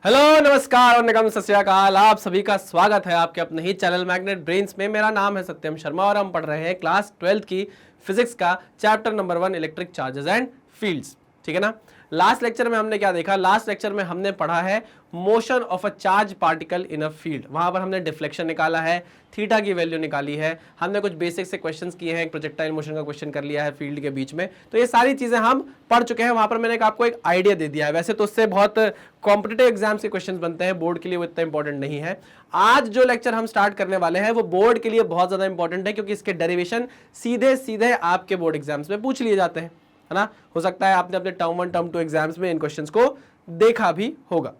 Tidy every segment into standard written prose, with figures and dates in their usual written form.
Hello नमस्कार और निगम सत श्री अकाल। आप सभी का स्वागत है आपके अपने ही चैनल मैग्नेट ब्रेन्स में। मेरा नाम है सत्यम शर्मा और हम पढ़ रहे हैं क्लास 12 की फिजिक्स का chapter number 1 electric charges and fields. ठीक है ना। लास्ट लेक्चर में हमने क्या देखा? लास्ट लेक्चर में हमने पढ़ा है motion of a charge particle in a field. वहां पर हमने डिफ्लेक्शन निकाला है, थीटा की वैल्यू निकाली है, हमने कुछ बेसिक से क्वेश्चंस किए हैं, प्रोजेक्टाइल मोशन का क्वेश्चन कर लिया है फील्ड के बीच में। तो ये सारी चीजें हम पढ़ चुके हैं। वहां पर मैंने आपको एक आइडिया दे दिया है। वैसे तो उससे बहुत कॉम्पिटिटिव एग्जाम्स के क्वेश्चन बनते हैं, बोर्ड के लिए वो इतना इंपॉर्टेंट नहीं है। आज जो लेक्चर हम स्टार्ट करने वाले हैं वो बोर्ड के लिए बहुत ज्यादा इंपॉर्टेंट है, क्योंकि इसके डेरिवेशन सीधे सीधे आपके बोर्ड एग्जाम्स में पूछ लिए जाते हैं, है ना। हो सकता है आपने अपने टर्म 1 टर्म 2 एग्जाम्स में इन क्वेश्चंस को देखा भी होगा।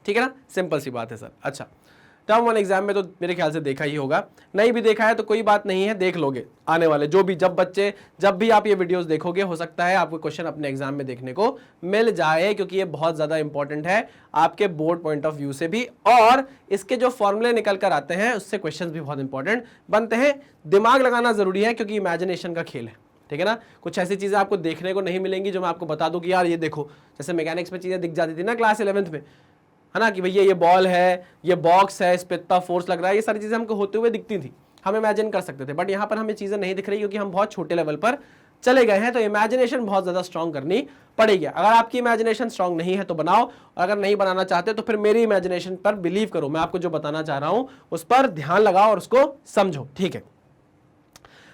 ठीक है ना, सिंपल सी बात है सर। अच्छा, टर्म 1 एग्जाम में तो मेरे ख्याल से देखा ही होगा, नहीं भी देखा है तो कोई बात नहीं है, देख लोगे आने वाले जो भी जब भी आप ये वीडियोस देखोगे, हो सकता है आपको क्वेश्चन अपने एग्जाम में देखने को मिल जाए, क्योंकि ये बहुत ज्यादा इंपॉर्टेंट है आपके बोर्ड पॉइंट ऑफ व्यू से भी। और इसके जो फॉर्मूले निकल कर आते हैं उससे क्वेश्चन भी बहुत इंपॉर्टेंट बनते हैं। दिमाग लगाना जरूरी है, क्योंकि इमेजिनेशन का खेल है। ठीक है ना। कुछ ऐसी चीजें आपको देखने को नहीं मिलेंगी जो मैं आपको बता दूं कि यार ये देखो, जैसे मैकेनिक्स में चीजें दिख जाती थी ना क्लास 11th में, है ना, कि भैया ये बॉल है, ये बॉक्स है, इस पे इतना फोर्स लग रहा है, ये सारी चीजें हमको होते हुए दिखती थी, हम इमेजिन कर सकते थे। बट यहाँ पर हमें चीजें नहीं दिख रही, क्योंकि हम बहुत छोटे लेवल पर चले गए हैं। तो इमेजिनेशन बहुत ज्यादा स्ट्रांग करनी पड़ेगी। अगर आपकी इमेजिनेशन स्ट्रांग नहीं है तो बनाओ, और अगर नहीं बनाना चाहते तो फिर मेरी इमेजिनेशन पर बिलीव करो। मैं आपको जो बताना चाह रहा हूं उस पर ध्यान लगाओ और उसको समझो। ठीक है,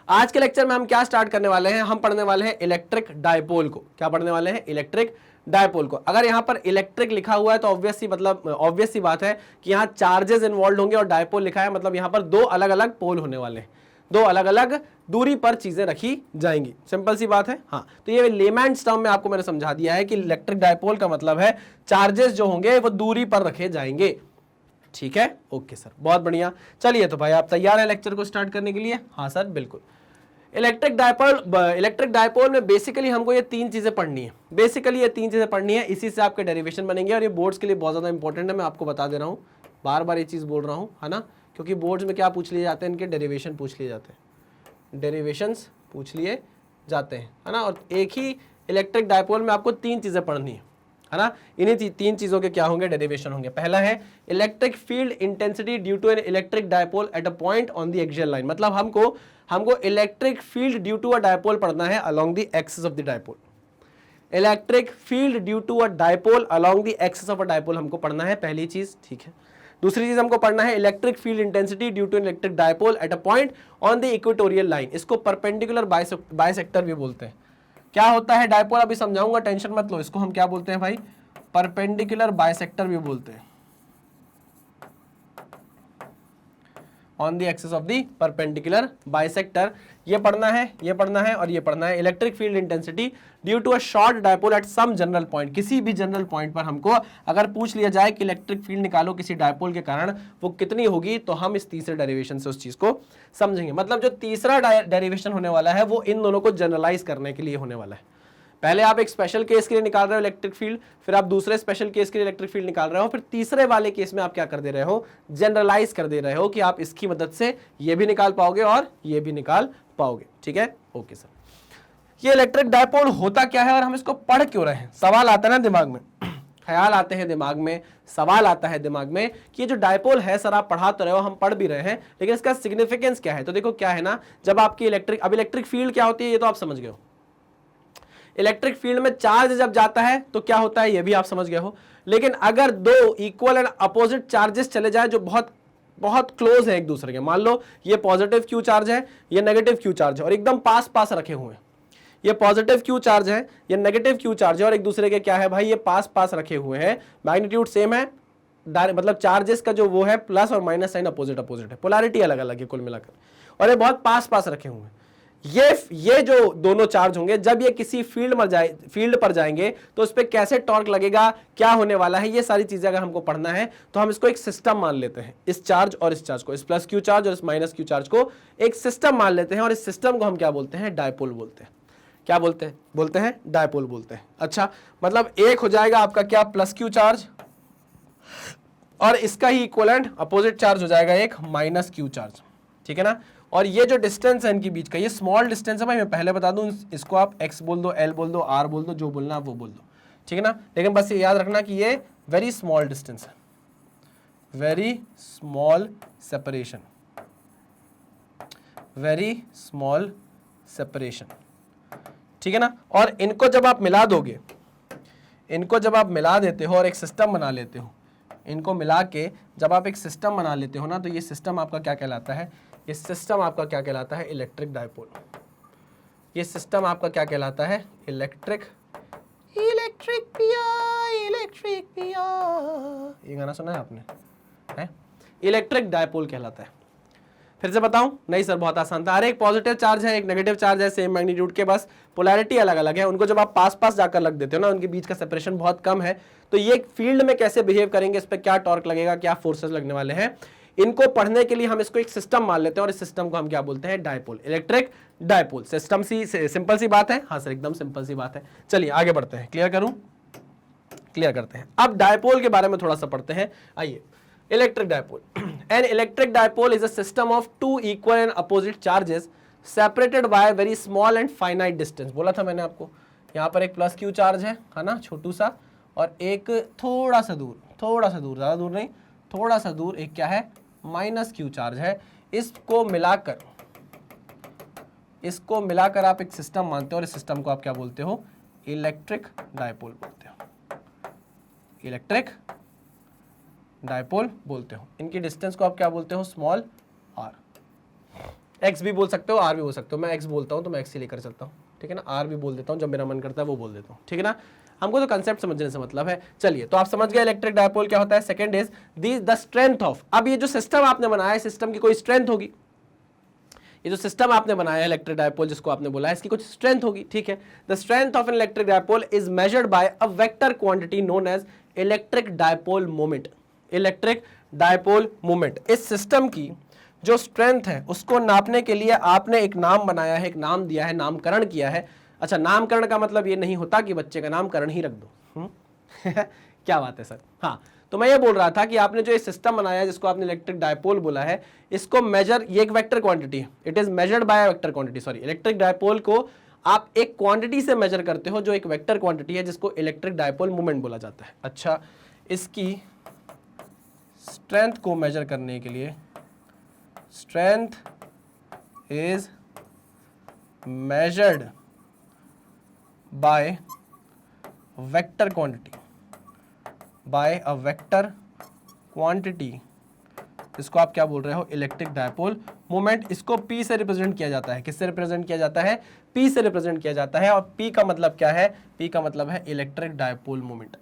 आज के लेक्चर में हम क्या स्टार्ट करने वाले हैं? हम पढ़ने वाले हैं इलेक्ट्रिक डायपोल को। क्या पढ़ने वाले हैं? इलेक्ट्रिक डायपोल को। अगर यहां पर इलेक्ट्रिक लिखा हुआ है तो ऑब्वियस सी बात है कि यहां चार्जेस इन्वॉल्व होंगे, और डायपोल लिखा है मतलब यहां पर दो अलग अलग पोल होने वाले हैं, दो अलग अलग दूरी पर चीजें रखी जाएंगी। सिंपल सी बात है। हाँ, तो ये लेमैन्स टर्म में आपको मैंने समझा दिया है कि इलेक्ट्रिक डायपोल का मतलब है चार्जेस जो होंगे वो दूरी पर रखे जाएंगे। ठीक है, ओके सर, बहुत बढ़िया। चलिए तो भाई आप तैयार है लेक्चर को स्टार्ट करने के लिए? हाँ सर, बिल्कुल। इलेक्ट्रिक डायपोल में बेसिकली हमको ये तीन चीजें पढ़नी है। इसी से आपके डेरिवेशन बनेंगे, और ये बोर्ड्स के लिए बहुत ज्यादा इंपॉर्टेंट है। मैं आपको बता दे रहा हूँ, बार बार ये चीज बोल रहा हूँ, है ना, क्योंकि बोर्ड्स में क्या पूछ लिए जाते हैं? इनके डेरिवेशन पूछ लिए जाते हैं, डेरिवेशंस पूछ लिए जाते हैं, है ना। और एक ही इलेक्ट्रिक डायपोल में आपको तीन चीजें पढ़नी है ना। इन्हीं तीन चीजों के क्या होंगे? डेरिवेशन होंगे। पहला है electric field intensity due to an electric dipole at a point on the axial line. मतलब हमको electric field due to a dipole पढ़ना है along the axis of the dipole. Electric field due to a dipole along the axis of a dipole हमको पढ़ना है, पहली चीज। ठीक है, दूसरी चीज हमको पढ़ना है electric field intensity due to an electric dipole at a point on the equatorial line. इसको परपेंडिकुलर बाइसेक्टर भी बोलते हैं। क्या होता है डायपोल? अभी समझाऊंगा, टेंशन मत लो। इसको हम क्या बोलते हैं भाई? परपेंडिकुलर बाइसेक्टर भी बोलते हैं, on the axis of the perpendicular bisector. ये पढ़ना है, ये पढ़ना है और ये पढ़ना है। Electric field intensity due to a short dipole at some general point. किसी भी जनरल पॉइंट पर हमको अगर पूछ लिया जाए कि इलेक्ट्रिक फील्ड निकालो किसी डायपोल के कारण, वो कितनी होगी, तो हम इस तीसरे डेरिवेशन से उस चीज को समझेंगे। मतलब जो तीसरा डेरिवेशन होने वाला है वो इन दोनों को जनरलाइज करने के लिए होने वाला है। पहले आप एक स्पेशल केस के लिए निकाल रहे हो इलेक्ट्रिक फील्ड, फिर आप दूसरे स्पेशल केस के लिए इलेक्ट्रिक फील्ड निकाल रहे हो, फिर तीसरे वाले केस में आप क्या कर दे रहे हो? जनरलाइज कर दे रहे हो कि आप इसकी मदद से ये भी निकाल पाओगे और ये भी निकाल पाओगे। ठीक है, ओके सर। ये इलेक्ट्रिक डायपोल होता क्या है और हम इसको पढ़ क्यों रहे हैं? सवाल आता है ना दिमाग में, ख्याल आते हैं दिमाग में, सवाल आता है दिमाग में कि ये जो डायपोल है सर आप पढ़ा तो रहे हो, हम पढ़ भी रहे हैं, लेकिन इसका सिग्निफिकेंस क्या है? तो देखो क्या है ना, जब आपकी इलेक्ट्रिक फील्ड क्या होती है ये तो आप समझ गए हो। इलेक्ट्रिक फील्ड में चार्ज जब जाता है तो क्या होता है ये भी आप समझ गए हो। लेकिन अगर दो इक्वल एंड अपोजिट चार्जेस चले जाए जो बहुत बहुत क्लोज है एक दूसरे के, मान लो ये पॉजिटिव क्यू चार्ज है, ये नेगेटिव क्यू चार्ज है, और एकदम पास पास रखे हुए हैं। ये पॉजिटिव क्यू चार्ज है, ये नेगेटिव क्यू चार्ज है, और एक दूसरे के क्या है भाई? ये पास पास रखे हुए हैं, मैग्नीट्यूड सेम है, मतलब चार्जेस का जो वो है प्लस और माइनस साइन अपोजिट है, पोलैरिटी अलग अलग है कुल मिलाकर, और ये बहुत पास पास रखे हुए हैं। ये जो दोनों चार्ज होंगे जब ये किसी फील्ड पर जाएंगे तो उस पर कैसे टॉर्क लगेगा, क्या होने वाला है, ये सारी चीजें अगर हमको पढ़ना है तो हम इसको एक सिस्टम मान लेते हैं। इस चार्ज और इस चार्ज को, इस प्लस क्यू चार्ज और इस माइनस क्यू चार्ज को एक सिस्टम मान लेते हैं, और इस सिस्टम को हम क्या बोलते हैं? डायपोल बोलते हैं। क्या बोलते हैं? डायपोल बोलते हैं। अच्छा, मतलब एक हो जाएगा आपका क्या? प्लस क्यू चार्ज, और इसका ही इक्विवेलेंट अपोजिट चार्ज हो जाएगा एक माइनस क्यू चार्ज। ठीक है ना। और ये जो डिस्टेंस है इनके बीच का, ये स्मॉल डिस्टेंस है भाई, मैं पहले बता दूं, इसको आप x बोल दो, l बोल दो, r बोल दो, जो बोलना आप वो बोल दो। ठीक है ना। लेकिन बस ये याद रखना कि ये वेरी स्मॉल डिस्टेंस है, very small separation, very small separation, ठीक है ना। और इनको जब आप मिला दोगे, इनको जब आप मिला देते हो और एक सिस्टम बना लेते हो, इनको मिला के जब आप एक सिस्टम बना लेते हो ना, तो ये सिस्टम आपका क्या कहलाता है, ये सिस्टम आपका क्या कहलाता है, इलेक्ट्रिक डायपोल। ये सिस्टम आपका क्या कहलाता है, इलेक्ट्रिक पिया, इलेक्ट्रिक पिया, ये गाना सुना है आपने, है? इलेक्ट्रिक डायपोल कहलाता है। फिर से बताऊं? नहीं सर बहुत आसान था। अरे एक पॉजिटिव चार्ज है, एक नेगेटिव चार्ज है, सेम मैग्नीट्यूड के, बस पोलैरिटी अलग अलग है। उनको जब आप पास पास जाकर लग देते हो ना, उनके बीच का सेपरेशन बहुत कम है, तो ये फील्ड में कैसे बिहेव करेंगे, इस पर क्या टॉर्क लगेगा, क्या फोर्सेस लगने वाले हैं, इनको पढ़ने के लिए हम इसको एक सिस्टम मान लेते हैं, और इस सिस्टम को हम क्या बोलते हैं, dipole, electric dipole. System simple सी बात है, हाँ सर एकदम सिंपल सी बात है। चलिए आगे बढ़ते हैं, क्लियर करूं, क्लियर करते हैं। अब डायपोल के बारे में थोड़ा सा पढ़ते हैं, आइए। Electric dipole, an electric dipole is a system of two equal and opposite charges separated by very small and finite distance. बोला था मैंने आपको, यहाँ पर एक प्लस क्यू चार्ज है ना, छोटू सा, और एक थोड़ा सा दूर, ज़्यादा दूर नहीं, थोड़ा सा दूर एक क्या है, माइनस क्यू चार्ज है। इसको मिलाकर आप एक सिस्टम मानते हो, और इस सिस्टम को आप क्या बोलते हो, इलेक्ट्रिक डायपोल बोलते हो, इलेक्ट्रिक डायपोल बोलते हो। इनकी डिस्टेंस को आप क्या बोलते हो, स्मॉल आर। एक्स भी बोल सकते हो, आर भी बोल सकते हो। मैं एक्स बोलता हूँ तो मैं एक्स ही लेकर चलता हूँ, ठीक है ना। आर भी बोल देता हूँ, जब मेरा मन करता है वो बोल देता हूँ, ठीक है ना। हमको तो कंसेप्ट समझने से मतलब है। चलिए, तो आप समझ गए इलेक्ट्रिक डायपोल क्या होता है। Second is the strength of, अब ये जो सिस्टम आपने बनाया है, सिस्टम की कोई स्ट्रेंथ होगी। ये जो सिस्टम आपने बनाया है इलेक्ट्रिक डायपोल, जिसको आपने बोला है, इसकी कुछ स्ट्रेंथ होगी, ठीक है। The strength of an electric dipole is measured by a vector quantity known as electric dipole moment. Electric dipole moment, इस सिस्टम की जो स्ट्रेंथ है उसको नापने के लिए आपने एक नाम बनाया है, एक नाम दिया है, नामकरण किया है। अच्छा, नामकरण का मतलब ये नहीं होता कि बच्चे का नामकरण ही रख दो। क्या बात है सर। हाँ, तो मैं ये बोल रहा था कि आपने जो ये सिस्टम बनाया है, जिसको आपने इलेक्ट्रिक डायपोल बोला है, इसको मेजर, ये एक वेक्टर क्वांटिटी है, it is measured by vector quantity. Sorry, electric dipole को आप एक क्वांटिटी से मेजर करते हो, जो एक वेक्टर क्वांटिटी है, जिसको इलेक्ट्रिक डायपोल मोमेंट बोला जाता है। अच्छा, इसकी स्ट्रेंथ को मेजर करने के लिए, strength is measured by vector quantity, by a vector quantity, इसको आप क्या बोल रहे हो, इलेक्ट्रिक डायपोल मोमेंट। इसको P से रिप्रेजेंट किया जाता है। किससे रिप्रेजेंट किया जाता है, P से रिप्रेजेंट किया जाता है। और P का मतलब क्या है, P का मतलब है इलेक्ट्रिक डायपोल मोमेंट।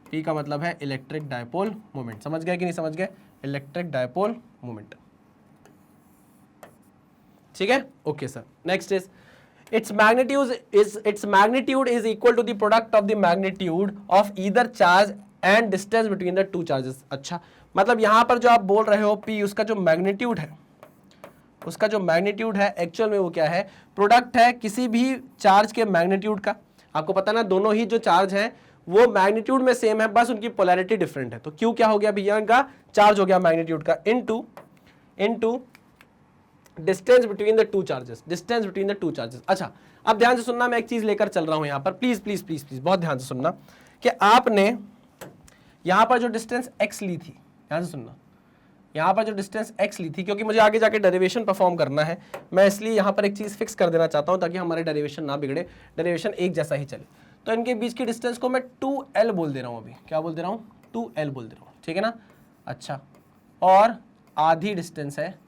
P का मतलब है इलेक्ट्रिक डायपोल मोमेंट। समझ गए कि नहीं समझ गए, इलेक्ट्रिक डायपोल मोमेंट, ठीक है। Okay sir, next is its magnitude is equal to the product of the magnitude of either charge and distance between the two charges। अच्छा, मतलब यहां पर जो आप बोल रहे हो P, उसका जो मैग्नीट्यूड है, उसका जो मैग्नीट्यूड है एक्चुअल में वो क्या है, प्रोडक्ट है किसी भी चार्ज के मैग्नीट्यूड का। आपको पता ना, दोनों ही जो चार्ज हैं वो मैग्नीट्यूड में सेम है, बस उनकी पोलैरिटी डिफरेंट है। तो Q क्या हो गया भैया, इनका चार्ज हो गया मैग्नीट्यूड का, into distance between the two charges, distance between the two charges. अच्छा, अब ध्यान से सुनना, मैं एक चीज लेकर चल रहा हूं यहां पर, प्लीज प्लीज प्लीज प्लीज बहुत ध्यान से सुनना, कि आपने यहां पर जो डिस्टेंस x ली थी, ध्यान से सुनना, यहां पर जो डिस्टेंस x ली थी, क्योंकि मुझे आगे जाके डेरिवेशन परफॉर्म करना है, मैं इसलिए यहां पर एक चीज फिक्स कर देना चाहता हूं ताकि हमारे डेरिवेशन ना बिगड़े, डेरिवेशन एक जैसा ही चले। तो इनके बीच की डिस्टेंस को मैं 2L बोल दे रहा हूं। अभी क्या बोल दे रहा हूं, 2L बोल दे रहा हूं, ठीक है ना। अच्छा, और आधी डिस्टेंस है,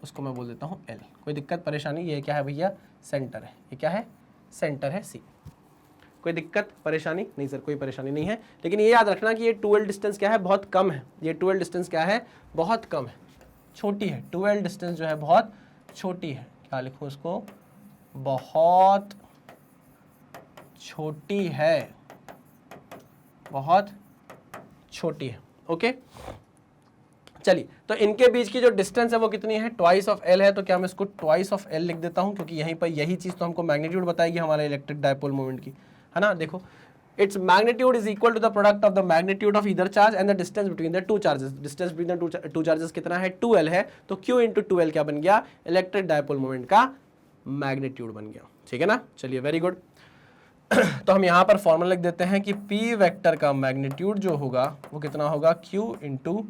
उसको मैं बोल देता हूं L। कोई दिक्कत परेशानी, ये क्या है भैया, सेंटर है, ये क्या है, सेंटर है C। कोई दिक्कत परेशानी नहीं सर, कोई परेशानी नहीं है, लेकिन ये याद रखना कि ये 2L डिस्टेंस क्या है, बहुत कम है। ये 2L डिस्टेंस क्या है, बहुत कम है, छोटी है। 2L डिस्टेंस जो है बहुत छोटी है। क्या लिखूं इसको, बहुत छोटी है, बहुत छोटी है। ओके, चलिए, तो इनके बीच की जो डिस्टेंस है वो कितनी है, ट्वाइस ऑफ L है। तो क्या मैं इसको ट्वाइस ऑफ L लिख देता हूं, क्योंकि यहीं पर यही चीज तो हमको मैग्नीट्यूड बताएगी हमारे इलेक्ट्रिक डायपोल मोमेंट की, है ना। देखो, it's magnitude is equal to the product of the magnitude of either charge and the distance between the two charges. Distance between the two charges कितना है, 2L है। तो Q इंटू 2L क्या बन गया, इलेक्ट्रिक डायपोल मोमेंट का magnitude बन गया, ठीक है ना। चलिए, वेरी गुड। तो हम यहाँ पर फॉर्मूला लिख देते हैं कि p वेक्टर का मैग्नीट्यूड जो होगा वो कितना होगा, q into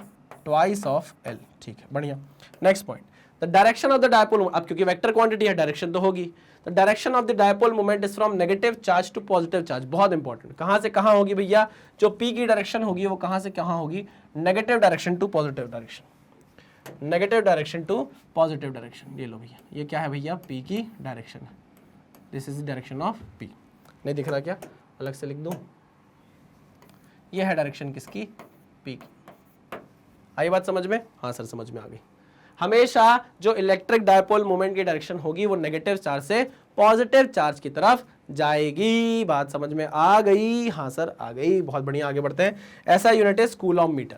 twice of l। ठीक है, बढ़िया। Next point, the direction of the dipole, अब क्योंकि वेक्टर क्वांटिटी है डायरेक्शन तो होगी, the direction of the dipole moment is from negative charge to positive charge. बहुत इंपॉर्टेंट, कहां से कहां होगी भैया, जो p की डायरेक्शन होगी वो कहां से कहां होगी, negative direction to positive direction, negative direction to positive direction. ये लो भैया, ये क्या है भैया, p की डायरेक्शन है, this is the direction of p। नहीं दिख रहा क्या, अलग से लिख दूं, ये है डायरेक्शन किसकी, p की। आई बात समझ में, हाँ सर समझ में आ गई। हमेशा जो इलेक्ट्रिक डायपोल मोमेंट की डायरेक्शन होगी वो नेगेटिव चार्ज से पॉजिटिव चार्ज की तरफ जाएगी। बात समझ में आ गई, हाँ सर आ गई, बहुत बढ़िया। आगे बढ़ते हैं। ऐसा यूनिट है कूलॉम मीटर,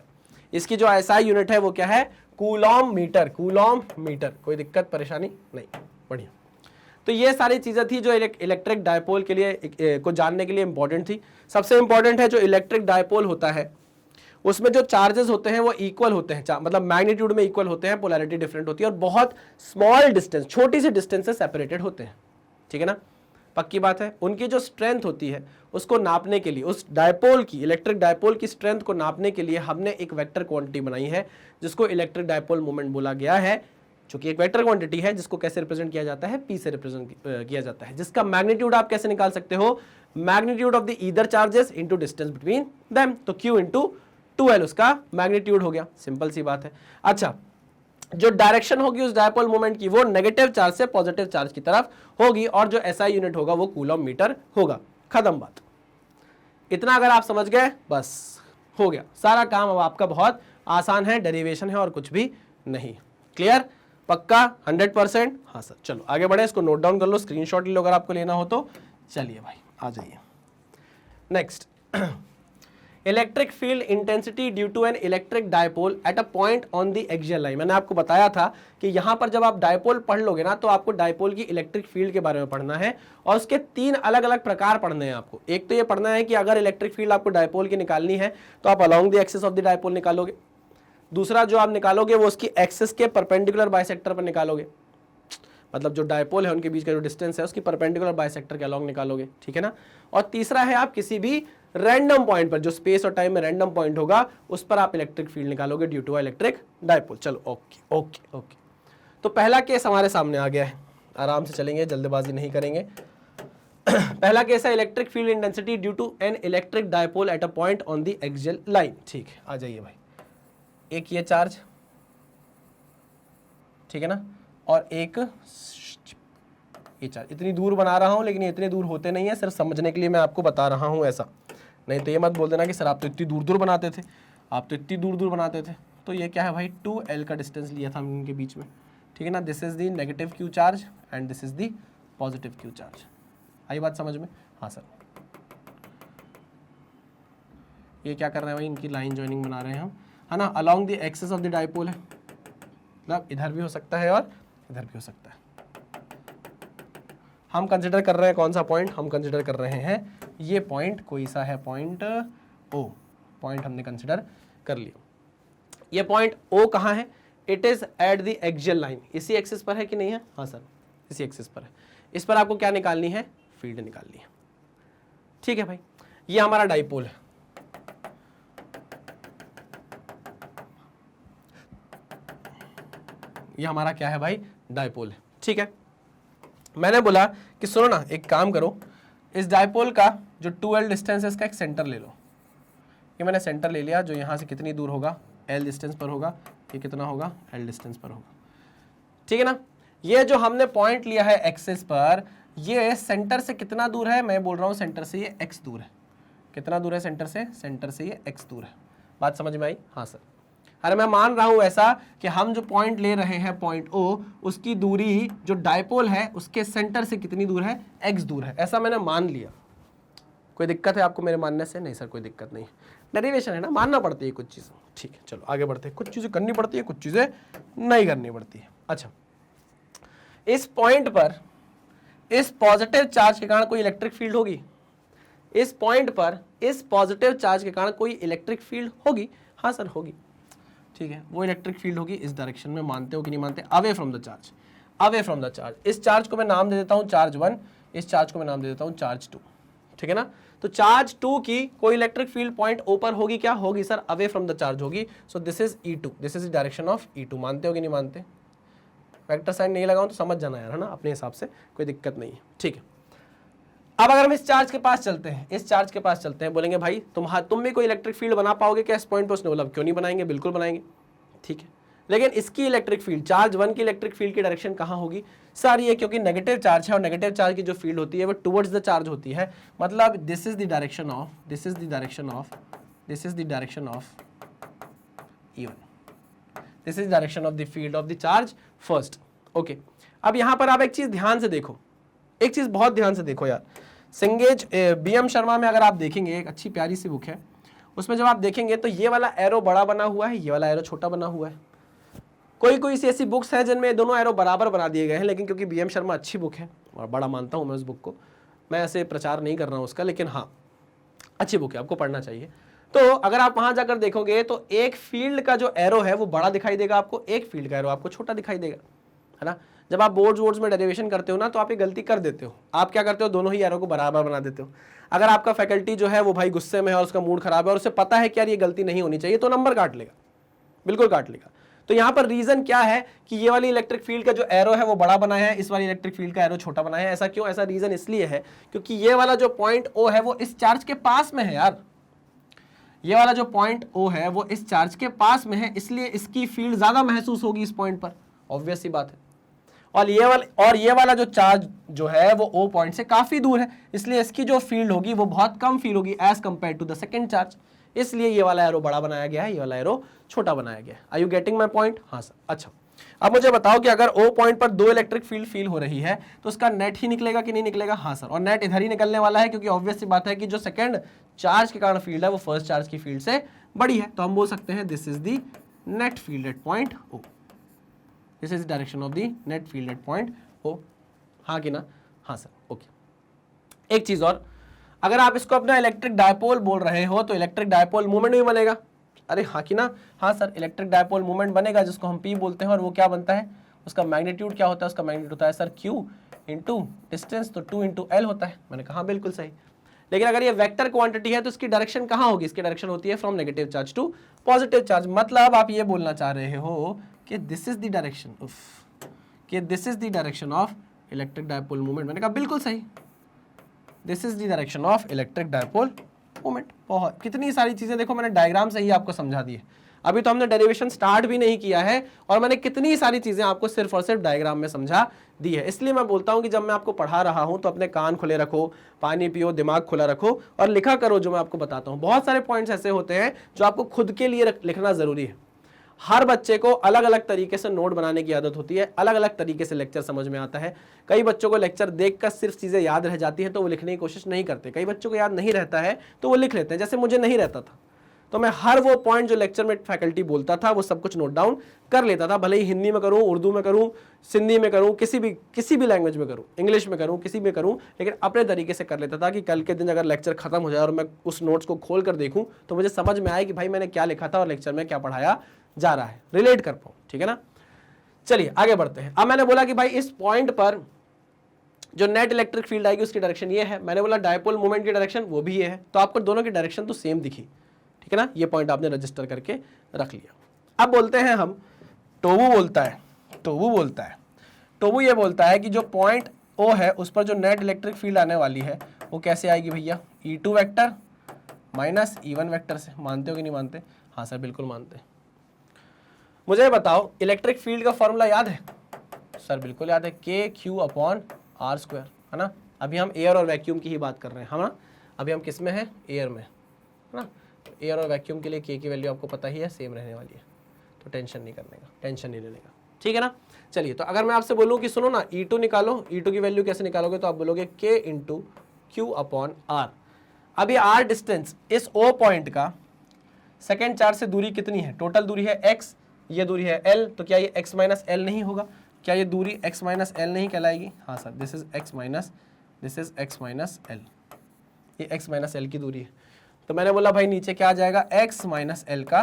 इसकी जो ऐसा यूनिट है वो क्या है, कूलॉम मीटर, कूलॉम मीटर। कोई दिक्कत परेशानी नहीं, बढ़िया। तो ये सारी चीजें थी जो इलेक्ट्रिक डायपोल के लिए को जानने के लिए इंपॉर्टेंट थी। सबसे इंपॉर्टेंट है जो इलेक्ट्रिक डायपोल होता है उसमें जो चार्जेस होते हैं वो इक्वल होते हैं, मतलब मैग्नीट्यूड में इक्वल होते हैं, पोलैरिटी डिफरेंट होती है और बहुत स्मॉल डिस्टेंस, छोटी सी डिस्टेंस से सेपरेटेड होते हैं। ठीक है ना, पक्की बात है। उनकी जो स्ट्रेंथ होती है उसको नापने के लिए, उस डायपोल की, इलेक्ट्रिक डायपोल की स्ट्रेंथ को नापने के लिए हमने एक वेक्टर क्वांटिटी बनाई है जिसको इलेक्ट्रिक डायपोल मोमेंट बोला गया है, जो कि एक वेक्टर क्वांटिटी है जिसको कैसे रिप्रेजेंट किया जाता है, p से रिप्रेजेंट किया जाता है, जिसका मैग्नीट्यूड आप कैसे निकाल सकते हो, magnitude of the either charges into distance between them, तो q इंटू 2l उसका मैग्नीट्यूड हो गया, सिंपल सी बात है। अच्छा, जो डायरेक्शन होगी उस डायपोल मोमेंट की वो नेगेटिव चार्ज से पॉजिटिव चार्ज की तरफ होगी और जो एसआई यूनिट होगा वो कूलॉम मीटर होगा। खत्म बात। इतना अगर आप समझ गए बस हो गया सारा काम। अब आपका बहुत आसान है, डेरिवेशन है और कुछ भी नहीं। क्लियर, पक्का 100%? हाँ सर। चलो आगे बढ़े, इसको नोट डाउन कर लो, स्क्रीनशॉट ले लो अगर आपको लेना हो तो। चलिए भाई आ जाइए। Next, electric field intensity due to an electric dipole at a point on the axial line. मैंने आपको बताया था कि यहां पर जब आप डायपोल पढ़ लोगे ना तो आपको डायपोल की इलेक्ट्रिक फील्ड के बारे में पढ़ना है और उसके 3 अलग अलग प्रकार पढ़ने हैं आपको। एक तो ये पढ़ना है कि अगर इलेक्ट्रिक फील्ड आपको डायपोल की निकालनी है तो आप along the axis of the dipole निकालोगे। दूसरा जो आप निकालोगे वो उसकी एक्सिस के परपेंडिकुलर बाइसेक्टर पर निकालोगे, मतलब जो डायपोल है उनके बीच का जो डिस्टेंस है उसकी परपेंडिकुलर बाइसेक्टर के अलोंग निकालोगे। ठीक है ना। और तीसरा है आप किसी भी रैंडम पॉइंट पर, जो स्पेस और टाइम में रैंडम पॉइंट होगा उस पर आप इलेक्ट्रिक फील्ड निकालोगे ड्यू टू इलेक्ट्रिक डायपोल। चलो ओके ओके ओके। तो पहला केस हमारे सामने आ गया है, आराम से चलेंगे, जल्दबाजी नहीं करेंगे। पहला केस है electric field intensity due to an electric dipole at a point on the axial line. ठीक है, आ जाइए भाई। एक ये चार्ज, ठीक है ना, और एक ये चार्ज। इतनी दूर बना रहा हूं लेकिन ये इतने दूर होते नहीं है, सिर्फ समझने के लिए मैं आपको बता रहा हूं ऐसा। नहीं तो ये मत बोल देना कि सर आप तो इतनी दूर दूर बनाते थे, आप तो इतनी दूर दूर बनाते थे। तो ये क्या है भाई, 2l का डिस्टेंस लिया था हम इनके बीच में। ठीक है ना, this is the negative q charge and this is the positive q charge. आई बात समझ में? हाँ सर। ये क्या कर रहे हैं भाई, इनकी लाइन ज्वाइनिंग बना रहे हैं हम, है ना, along the axis of the dipole है, मतलब इधर भी हो सकता है और इधर भी हो सकता है। हम कंसिडर कर रहे हैं कौन सा पॉइंट, हम कंसिडर कर रहे हैं ये पॉइंट, कोई सा है पॉइंट ओ, पॉइंट हमने कंसिडर कर लिया। ये पॉइंट ओ कहाँ है, it is at the axial line. इसी एक्सिस पर है कि नहीं है? हाँ सर, इसी एक्सिस पर है। इस पर आपको क्या निकालनी है, फील्ड निकालनी है। ठीक है भाई, ये हमारा डायपोल है। ये हमारा क्या है भाई, डायपोल है। ठीक है, मैंने बोला कि सुनो ना, एक काम करो, इस डायपोल का जो 2l डिस्टेंस है इसका एक सेंटर ले लो। ये मैंने सेंटर ले लिया, जो यहाँ से कितनी दूर होगा, l डिस्टेंस पर होगा। ये कितना होगा, l डिस्टेंस पर होगा। ठीक है ना। ये जो हमने पॉइंट लिया है एक्सिस पर, ये सेंटर से कितना दूर है, मैं बोल रहा हूँ सेंटर से ये x दूर है। कितना दूर है सेंटर से? सेंटर से ये x दूर है। बात समझ में आई? हाँ सर। अरे मैं मान रहा हूं ऐसा कि हम जो पॉइंट ले रहे हैं पॉइंट ओ, उसकी दूरी जो डायपोल है उसके सेंटर से कितनी दूर है, x दूर है, ऐसा मैंने मान लिया। कोई दिक्कत है आपको मेरे मानने से? नहीं सर कोई दिक्कत नहीं, डेरिवेशन है ना, मानना पड़ती है कुछ चीज़ें। ठीक है, चलो आगे बढ़ते हैं। कुछ चीज़ें करनी पड़ती है, कुछ चीज़ें नहीं करनी पड़ती है। अच्छा, इस पॉइंट पर इस पॉजिटिव चार्ज के कारण कोई इलेक्ट्रिक फील्ड होगी, इस पॉइंट पर इस पॉजिटिव चार्ज के कारण कोई इलेक्ट्रिक फील्ड होगी? हाँ सर होगी। ठीक है, वो इलेक्ट्रिक फील्ड होगी इस डायरेक्शन में, मानते हो कि नहीं मानते? Away from the charge, away from the charge. इस चार्ज को मैं नाम दे देता हूं चार्ज 1, इस चार्ज को मैं नाम दे देता हूं चार्ज 2। ठीक है ना। तो चार्ज 2 की कोई इलेक्ट्रिक फील्ड पॉइंट O पर होगी, क्या होगी sir, away from the charge होगी। So this is E2, this is the direction of E2। मानते हो कि नहीं मानते? वेक्टर साइन नहीं लगाऊं तो समझ जाना यार, है ना, अपने हिसाब से कोई दिक्कत नहीं है, ठीक है। अब अगर हम इस चार्ज के पास चलते हैं, इस चार्ज के पास चलते हैं, बोलेंगे भाई तुम भी कोई इलेक्ट्रिक फील्ड बना पाओगे क्या इस पॉइंट पर? उसने बोला क्यों नहीं बनाएंगे, बिल्कुल बनाएंगे, ठीक है। लेकिन इसकी इलेक्ट्रिक फील्ड, चार्ज 1 की इलेक्ट्रिक फील्ड की डायरेक्शन कहाँ होगी सर? ये क्योंकि नेगेटिव चार्ज है और नेगेटिव चार्ज की जो फील्ड होती है वो टुवर्ड्स द चार्ज होती है, मतलब this is the direction of, this is the direction of, this is the direction of E1, this is direction of the field of the charge first. Okay, अब यहां पर आप एक चीज ध्यान से देखो, एक चीज बहुत ध्यान से देखो यार। सिंगेज BM शर्मा में अगर आप देखेंगे, एक अच्छी प्यारी सी बुक है, उसमें जब आप देखेंगे तो ये वाला एरो बड़ा बना हुआ है, ये वाला एरो छोटा बना हुआ है। कोई सी ऐसी बुक्स हैं जिनमें दोनों एरो बराबर बना दिए गए हैं, लेकिन क्योंकि BM शर्मा अच्छी बुक है और बड़ा मानता हूं मैं उस बुक को, मैं ऐसे प्रचार नहीं कर रहा हूं उसका, लेकिन हाँ अच्छी बुक है, आपको पढ़ना चाहिए। तो अगर आप वहां जाकर देखोगे तो एक फील्ड का जो एरो है वो बड़ा दिखाई देगा आपको, एक फील्ड का एरो आपको छोटा दिखाई देगा, है ना। जब आप बोर्ड्स में डेरिवेशन करते हो ना तो आप ये गलती कर देते हो, आप क्या करते हो, दोनों ही एरो को बराबर बना देते हो। अगर आपका फैकल्टी जो है वो भाई गुस्से में है और उसका मूड खराब है और उसे पता है कि यार ये गलती नहीं होनी चाहिए, तो नंबर काट लेगा, बिल्कुल काट लेगा। तो यहाँ पर रीजन क्या है कि ये वाली इलेक्ट्रिक फील्ड का जो एरो है वो बड़ा बनाया है, इस वाली इलेक्ट्रिक फील्ड का एरो छोटा बनाया है। ऐसा क्यों? ऐसा रीजन इसलिए है क्योंकि ये वाला जो पॉइंट O है वो इस चार्ज के पास में है यार, ये वाला जो पॉइंट O है वो इस चार्ज के पास में है, इसलिए इसकी फील्ड ज्यादा महसूस होगी इस पॉइंट पर, ऑब्वियस सी बात है। और ये वाला जो चार्ज जो है वो O पॉइंट से काफी दूर है, इसलिए इसकी जो फील्ड होगी वो बहुत कम फील होगी as compare to the second charge, इसलिए ये वाला एरो बड़ा बनाया गया है, ये वाला एरो छोटा बनाया गया है। Are you getting my point? हाँ सर। अच्छा, अब मुझे बताओ कि अगर O पॉइंट पर दो इलेक्ट्रिक फील्ड फील हो रही है तो उसका नेट ही निकलेगा कि नहीं निकलेगा? हाँ सर, और नेट इधर ही निकलने वाला है क्योंकि ऑब्वियस सी बात है कि जो सेकंड चार्ज के कारण फील्ड है वो फर्स्ट चार्ज की फील्ड से बड़ी है, तो हम बोल सकते हैं this is the net field at point O, this is direction of the net field at point O। हाँ कि ना? हाँ सर। ओके, एक चीज और, अगर आप इसको अपना इलेक्ट्रिक डायपोल बोल रहे हो तो इलेक्ट्रिक डायपोल मूवमेंट भी बनेगा। अरे हाँ कि ना? हाँ सर, इलेक्ट्रिक डायपोल मूवमेंट बनेगा जिसको हम P बोलते हैं, और वो क्या बनता है, उसका मैग्नीट्यूड क्या होता है? उसका मैग्नीट्यूड होता है सर Q इंटू डिस्टेंस, तो 2 इंटू L होता है। मैंने कहा बिल्कुल सही। लेकिन अगर ये वेक्टर क्वांटिटी है तो इसकी डायरेक्शन कहाँ होगी? इसकी डायरेक्शन होती है from negative charge to positive charge. मतलब आप ये बोलना चाह रहे हो कि दिस इज द डायरेक्शन, कि this is the direction of electric dipole movement. मैंने कहा बिल्कुल सही, this is the direction of electric dipole movement. बहुत कितनी सारी चीजें देखो मैंने डायग्राम से ही आपको समझा दी है, अभी तो हमने डेरिवेशन स्टार्ट भी नहीं किया है और मैंने कितनी सारी चीजें आपको सिर्फ और सिर्फ डायग्राम में समझा दी है। इसलिए मैं बोलता हूं कि जब मैं आपको पढ़ा रहा हूं तो अपने कान खुले रखो, पानी पियो, दिमाग खुला रखो और लिखा करो जो मैं आपको बताता हूं। बहुत सारे पॉइंट्स ऐसे होते हैं जो आपको खुद के लिए लिखना जरूरी है। हर बच्चे को अलग अलग तरीके से नोट बनाने की आदत होती है, अलग अलग तरीके से लेक्चर समझ में आता है। कई बच्चों को लेक्चर देखकर सिर्फ चीजें याद रह जाती है तो वो लिखने की कोशिश नहीं करते, कई बच्चों को याद नहीं रहता है तो वो लिख लेते हैं। जैसे मुझे नहीं रहता था तो मैं हर वो पॉइंट जो लेक्चर में फैकल्टी बोलता था वो सब कुछ नोट डाउन कर लेता था, भले ही हिंदी में करूं, उर्दू में करूं, सिंधी में करूं, किसी भी लैंग्वेज में करूं, इंग्लिश में करूं, किसी में करूं, लेकिन अपने तरीके से कर लेता था कि कल के दिन अगर लेक्चर खत्म हो जाए और मैं उस नोट्स को खोल कर देखूं तो मुझे समझ में आए कि भाई मैंने क्या लिखा था और लेक्चर में क्या पढ़ाया जा रहा है, रिलेट कर पाऊं। ठीक है ना? चलिए आगे बढ़ते हैं। अब मैंने बोला कि भाई इस पॉइंट पर जो नेट इलेक्ट्रिक फील्ड आएगी उसकी डायरेक्शन ये है, मैंने बोला डायपोल मोमेंट की डायरेक्शन वो भी ये है, तो आपको दोनों की डायरेक्शन तो सेम दिखी। ठीक है ना? ये पॉइंट आपने रजिस्टर करके रख लिया। अब बोलते हैं हम, टोबू बोलता है टोबू ये बोलता है कि जो पॉइंट O है उस पर जो नेट इलेक्ट्रिक फील्ड आने वाली है वो कैसे आएगी भैया? E2 vector minus E1 vector से। मानते हो कि नहीं मानते? हाँ सर बिल्कुल मानते हैं। मुझे बताओ इलेक्ट्रिक फील्ड का फॉर्मूला याद है? सर बिल्कुल याद है, KQ/R², है ना? अभी हम एयर और वैक्यूम की ही बात कर रहे हैं, है ना? अभी हम किस में हैं? एयर में, है ना? एयर और वैक्यूम के लिए K की वैल्यू आपको पता ही है, सेम रहने वाली है, तो टेंशन नहीं लेने का। ठीक है ना? चलिए, तो अगर मैं आपसे बोलूं कि सुनो ना E2 निकालो, E2 की वैल्यू कैसे निकालोगे? तो आप बोलोगे K इंटू Q/R। अब ये R डिस्टेंस इस O पॉइंट का सेकेंड चार्ज से दूरी कितनी है? टोटल दूरी है x, ये दूरी है l, तो क्या ये x माइनस एल नहीं होगा? क्या ये दूरी x माइनस एल नहीं कहलाएगी? हाँ sir, this is x minus L, ये x माइनस एल की दूरी है। तो मैंने बोला भाई नीचे क्या आ जाएगा? x माइनस एल का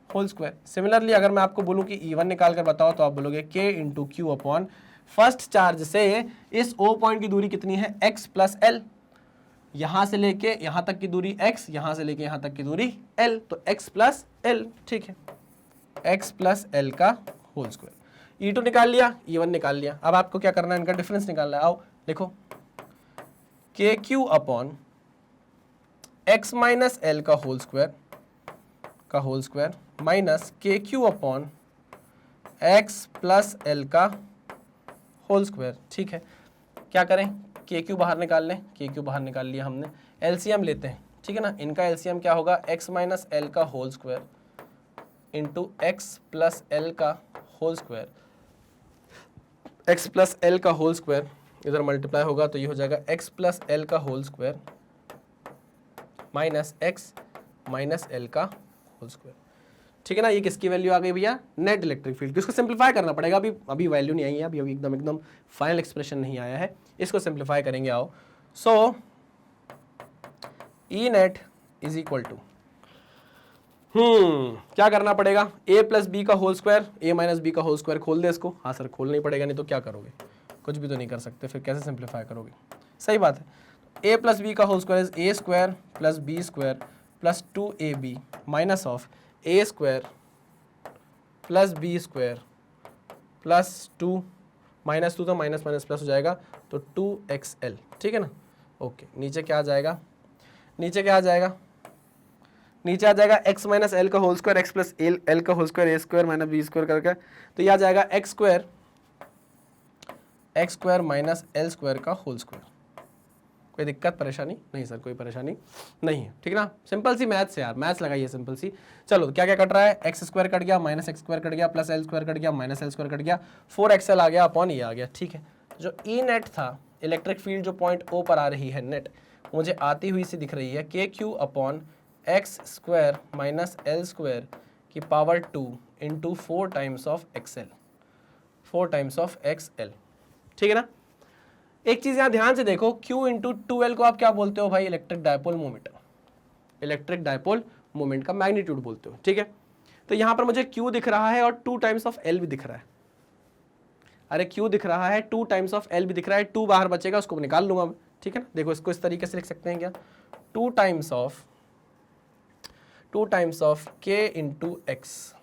होल स्क्वायर। सिमिलरली अगर मैं आपको बोलूं कि E1 निकाल कर बताओ तो आप बोलोगे K into Q/, first charge से इस O पॉइंट की दूरी कितनी है? x प्लस एल, यहां से लेके यहां तक की दूरी x, यहां से लेके यहां तक की दूरी l, तो x प्लस l, ठीक है, x प्लस l का होल स्क्वायर। E2 निकाल लिया, E1 निकाल लिया। अब आपको क्या करना है, इनका डिफरेंस निकालना है। आओ देखो, KQ upon x minus l का whole square minus KQ upon x plus l का होल स्क्वायर, ठीक है। क्या करें, KQ बाहर निकाल लें, KQ बाहर निकाल लिया हमने, LCM लेते हैं, ठीक है ना। इनका LCM क्या होगा, x माइनस l का whole square into x plus l का whole square, x plus l का होल स्क्वायर इधर मल्टीप्लाई होगा तो ये हो जाएगा x प्लस l का whole square minus x minus l का होल स्क्वायर, ठीक है ना। ये किसकी वैल्यू आ गई भैया, नेट इलेक्ट्रिक फील्ड। इसको सिंप्लीफाई करना पड़ेगा, अभी वैल्यू नहीं आई है, अभी एकदम फाइनल एक्सप्रेशन नहीं आया है, इसको सिंप्लीफाई करेंगे। आओ, so E net is equal to, क्या करना पड़ेगा, a प्लस बी का whole square, a minus B का होल स्क्वायर खोल दे इसको। हाँ सर खोलना ही पड़ेगा, नहीं तो क्या करोगे, कुछ भी तो नहीं कर सकते, फिर कैसे सिंप्लीफाई करोगे, सही बात है। a प्लस बी का whole square is a square plus B square plus 2ab minus of a square plus B square plus 2 minus 2 तो माइनस माइनस प्लस हो जाएगा तो 2xl, ठीक है ना। ओके, नीचे क्या आ जाएगा, नीचे क्या आ जाएगा, नीचे आ जाएगा x माइनस एल का whole square, x plus L का whole square, A square minus B square करके, तो ये आ जाएगा X square minus L square का होल स्क्वायर। कोई दिक्कत परेशानी नहीं सर, कोई परेशानी नहीं है, ठीक है ना। सिंपल सी मैथ्स है यार, मैथ्स लगाइए सिंपल सी। चलो क्या क्या कट रहा है, एक्स स्क्वायर कट गया, माइनस एक्स स्क्वायर कट गया, प्लस एल स्क्वायर कट गया, माइनस एल स्क्वायर कट गया, 4xl आ गया अपॉन ये आ गया, ठीक है। जो ई नेट था, इलेक्ट्रिक फील्ड जो पॉइंट ओ पर आ रही है नेट, मुझे आती हुई सी दिख रही है KQ upon x square minus L square की power 2 into 4 times of XL, 4 times of XL, ठीक है ना। एक चीज यहां ध्यान से देखो, Q इंटू 2L को आप क्या बोलते हो भाई, electric dipole moment, electric dipole moment का मैग्नीट्यूड बोलते हो, ठीक है। तो यहां पर मुझे Q दिख रहा है और 2 टाइम्स ऑफ L भी दिख रहा है। अरे Q दिख रहा है, 2 टाइम्स ऑफ L भी दिख रहा है, 2 बाहर बचेगा उसको निकाल लूंगा मैं, ठीक है ना। देखो इसको इस तरीके से लिख सकते हैं क्या, 2 times of K into x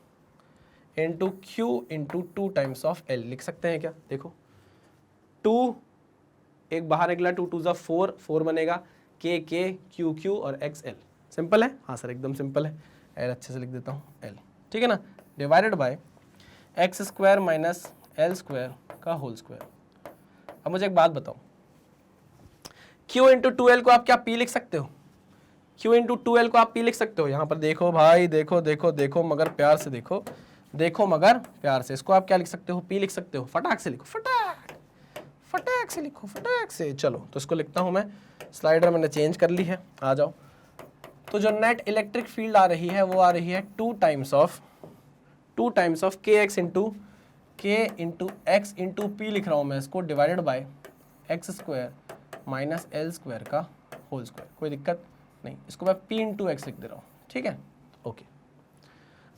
into Q into 2 times of L लिख सकते हैं क्या। देखो 2 एक बाहर निकला, 2 2 4, 4 बनेगा, K Q Q और XL। सिंपल है, हाँ सर एकदम सिंपल है। L अच्छे से लिख देता हूँ L, ठीक है ना, divided by x square minus L square का होल स्क्वायर। अब मुझे एक बात बताओ, Q इंटू 2L को आप क्या P लिख सकते हो, Q इंटू 2L को आप P लिख सकते हो। यहाँ पर देखो भाई, देखो मगर प्यार से देखो मगर प्यार से, इसको आप क्या लिख सकते हो, P लिख सकते हो। फटाक से लिखो, फटाक से लिखो, फटाक से। चलो तो इसको लिखता हूँ मैं, स्लाइडर मैंने चेंज कर ली है, आ जाओ। तो जो नेट इलेक्ट्रिक फील्ड आ रही है वो आ रही है 2 times of kx into x into P लिख रहा हूँ मैं इसको, divided by x square minus L square का होल स्क्वायर। कोई दिक्कत नहीं, इसको मैं P इंटू एक्स लिख दे रहा हूँ, ठीक है, ओके।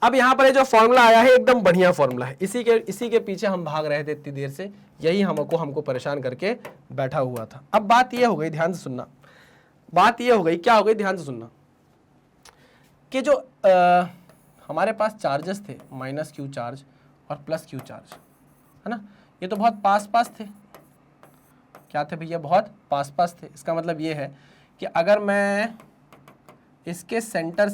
अब यहाँ पर ये जो फॉर्मूला आया है एकदम बढ़िया फॉर्मूला है, इसी के पीछे हम भाग रहे थे इतनी देर से, यही हमको परेशान करके बैठा हुआ था। अब बात ये हो गई, ध्यान से सुनना, बात ये हो गई, क्या हो गई, ध्यान से सुनना, कि जो हमारे पास चार्जेस थे, माइनस Q चार्ज और प्लस Q चार्ज, है ना, ये तो बहुत पास थे। क्या थे भैया, बहुत पास थे। इसका मतलब ये है कि अगर मैं इसके सेंटर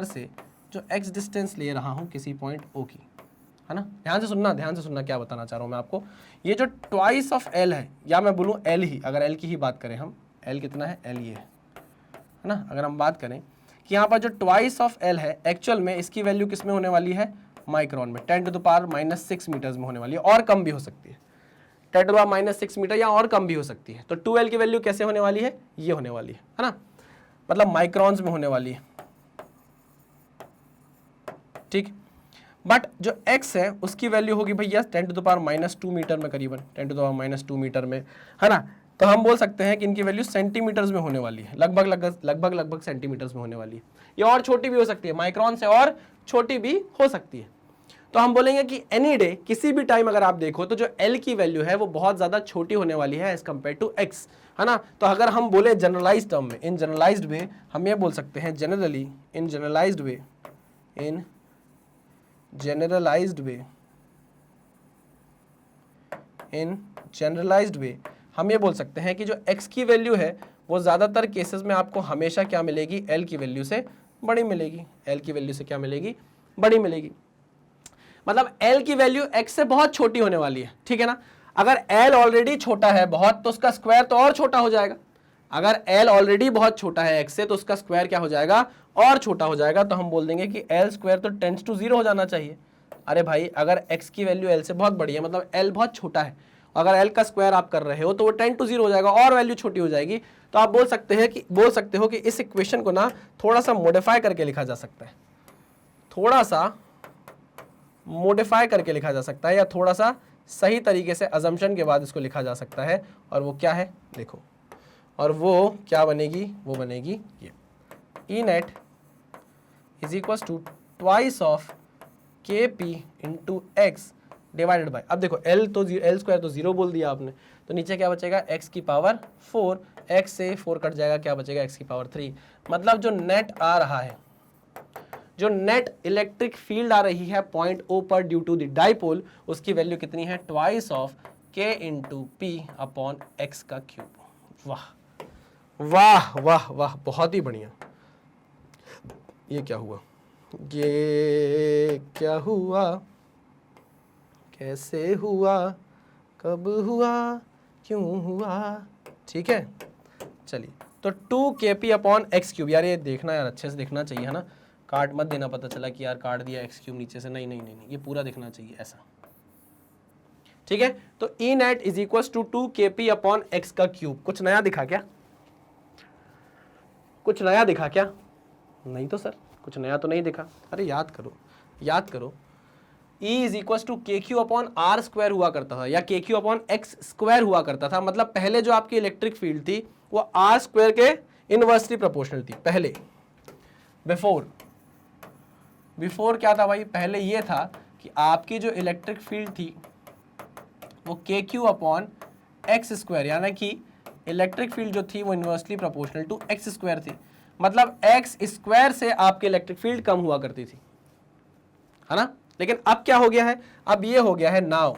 से जो x डिस्टेंस ले रहा हूं किसी पॉइंट O की, है ना, ध्यान से सुनना क्या बताना चाह रहा हूं मैं आपको। ये जो ट्वाइस ऑफ L है, या मैं बोलूं L ही, अगर L की ही बात करें हम, L कितना है, L ये है ना। अगर हम बात करें कि यहाँ पर जो ट्वाइस ऑफ L है, एक्चुअल में इसकी वैल्यू किस में होने वाली है, माइक्रोन में, 10 टू द पावर -6 मीटर्स में होने वाली है, और कम भी हो सकती है, 10 टू द पावर -6 मीटर या और कम भी हो सकती है। तो 2L की वैल्यू कैसे होने वाली है, ये होने वाली है ना, मतलब माइक्रोन्स में होने वाली है, ठीक। बट जो x है उसकी वैल्यू होगी भैया 10 टू द पावर -2 मीटर में, करीबन 10 टू द पावर -2 मीटर में, है ना। तो हम बोल सकते हैं कि इनकी वैल्यू सेंटीमीटर्स में होने वाली है, लगभग सेंटीमीटर्स में होने वाली है। ये और छोटी भी हो सकती है, माइक्रोन से और छोटी भी हो सकती है। तो हम बोलेंगे कि एनी डे, किसी भी टाइम अगर आप देखो तो जो एल की वैल्यू है वो बहुत ज़्यादा छोटी होने वाली है एज कम्पेयर टू एक्स, है ना। तो अगर हम बोले जनरलाइज टर्म में, इन जनरलाइज्ड वे हम ये बोल सकते हैं जनरली, इन जनरलाइज्ड वे, इन जनरलाइज्ड वे, इन जनरलाइज्ड वे हम ये बोल सकते हैं कि जो x की वैल्यू है वो ज़्यादातर केसेस में आपको हमेशा क्या मिलेगी, l की वैल्यू से बड़ी मिलेगी। l की वैल्यू से क्या मिलेगी, बड़ी मिलेगी। मतलब l की वैल्यू x से बहुत छोटी होने वाली है, ठीक है ना। अगर l ऑलरेडी छोटा है बहुत तो उसका स्क्वायर तो और छोटा हो जाएगा। अगर l ऑलरेडी बहुत छोटा है x से तो उसका स्क्वायर क्या हो जाएगा, और छोटा हो जाएगा। तो हम बोल देंगे कि l स्क्वायर तो टेंड्स टू 0 हो जाना चाहिए। अरे भाई अगर x की वैल्यू l से बहुत बड़ी है मतलब l बहुत छोटा है, अगर l का स्क्वायर आप कर रहे हो तो वो 10 टू 0 हो जाएगा और वैल्यू छोटी हो जाएगी। तो आप बोल सकते हो कि इस इक्वेशन को ना थोड़ा सा मॉडिफाई करके लिखा जा सकता है, थोड़ा सा मॉडिफाई करके लिखा जा सकता है, या थोड़ा सा सही तरीके से अजम्पशन के बाद इसको लिखा जा सकता है। और वो क्या है देखो, और वो क्या बनेगी, वो बनेगी ये E net is equal to twice of k p into x divided by, अब देखो एल स्क्वायर तो 0 बोल दिया आपने, तो नीचे क्या बचेगा x की पावर 4, x से 4 कट जाएगा, क्या बचेगा x की पावर 3। मतलब जो नेट आ रहा है, जो नेट इलेक्ट्रिक फील्ड आ रही है पॉइंट O पर ड्यू टू द डाइपोल, उसकी वैल्यू कितनी है, twice of k into P upon x का क्यूब। वाह वाह वाह वाह, बहुत ही बढ़िया। ये क्या हुआ, ये क्या हुआ, कैसे हुआ, कब हुआ, क्यों हुआ, ठीक है। चलिए तो 2kp अपॉन एक्स क्यूब, यार ये देखना यार, अच्छे से देखना चाहिए, है ना। काट मत देना, पता चला कि यार काट दिया एक्स क्यूब नीचे से, नहीं नहीं नहीं, नहीं ये पूरा देखना चाहिए ऐसा, ठीक है। तो E net is equal to 2kp upon x का क्यूब। कुछ नया दिखा क्या, कुछ नया दिखा क्या, नहीं तो सर कुछ नया तो नहीं दिखा। अरे याद करो, याद करो, E इज इक्वल टू के क्यू अपॉन आर स्क्वायर हुआ करता था, या के क्यू अपॉन एक्स स्क्वायर हुआ करता था। मतलब पहले जो आपकी इलेक्ट्रिक फील्ड थी वो आर स्क्वायर के इनवर्सली प्रोपोर्शनल थी पहले। बिफोर क्या था भाई, पहले ये था कि आपकी जो इलेक्ट्रिक फील्ड थी वो के क्यू अपॉन एक्स स्क्वायर, यानी कि इलेक्ट्रिक फील्ड जो थी वो inversely proportional to X square थी। मतलब एक्स स्क्वायर से आपकी इलेक्ट्रिक फील्ड कम हुआ करती थी, है ना। लेकिन अब क्या हो गया है, अब ये हो गया है नाउ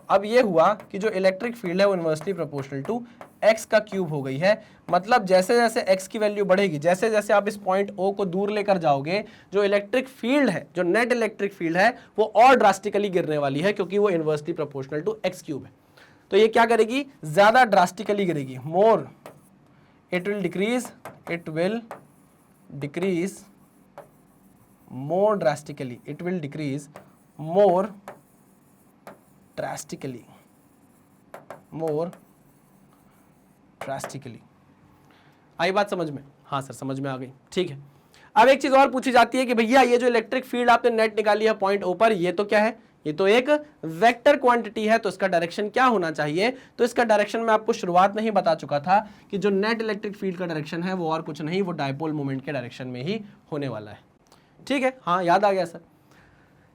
अब ये हुआ कि जो इलेक्ट्रिक फील्ड है वो इनवर्सली प्रोपोर्शनल टू एक्स का क्यूब हो गई है। मतलब जैसे जैसे एक्स की वैल्यू बढ़ेगी, जैसे जैसे आप इस पॉइंट ओ को दूर लेकर जाओगे, जो इलेक्ट्रिक फील्ड है, जो नेट इलेक्ट्रिक फील्ड है वो और ड्रास्टिकली गिरने वाली है, क्योंकि वो inversely proportional to X cube है। तो ये क्या करेगी, ज्यादा ड्रास्टिकली गिरेगी, more it will decrease more drastically, it will decrease more drastically, आई बात समझ में, हाँ सर समझ में आ गई, ठीक है। अब एक चीज और पूछी जाती है कि भैया ये जो इलेक्ट्रिक फील्ड आपने नेट निकाली है पॉइंट ओ पर, ये तो क्या है, ये तो एक वेक्टर क्वांटिटी है, तो इसका डायरेक्शन क्या होना चाहिए। तो इसका डायरेक्शन मैं आपको शुरुआत में ही बता चुका था कि जो नेट इलेक्ट्रिक फील्ड का डायरेक्शन है वो और कुछ नहीं, वो डायपोल मोमेंट के डायरेक्शन में ही होने वाला है, ठीक है। हाँ याद आ गया सर,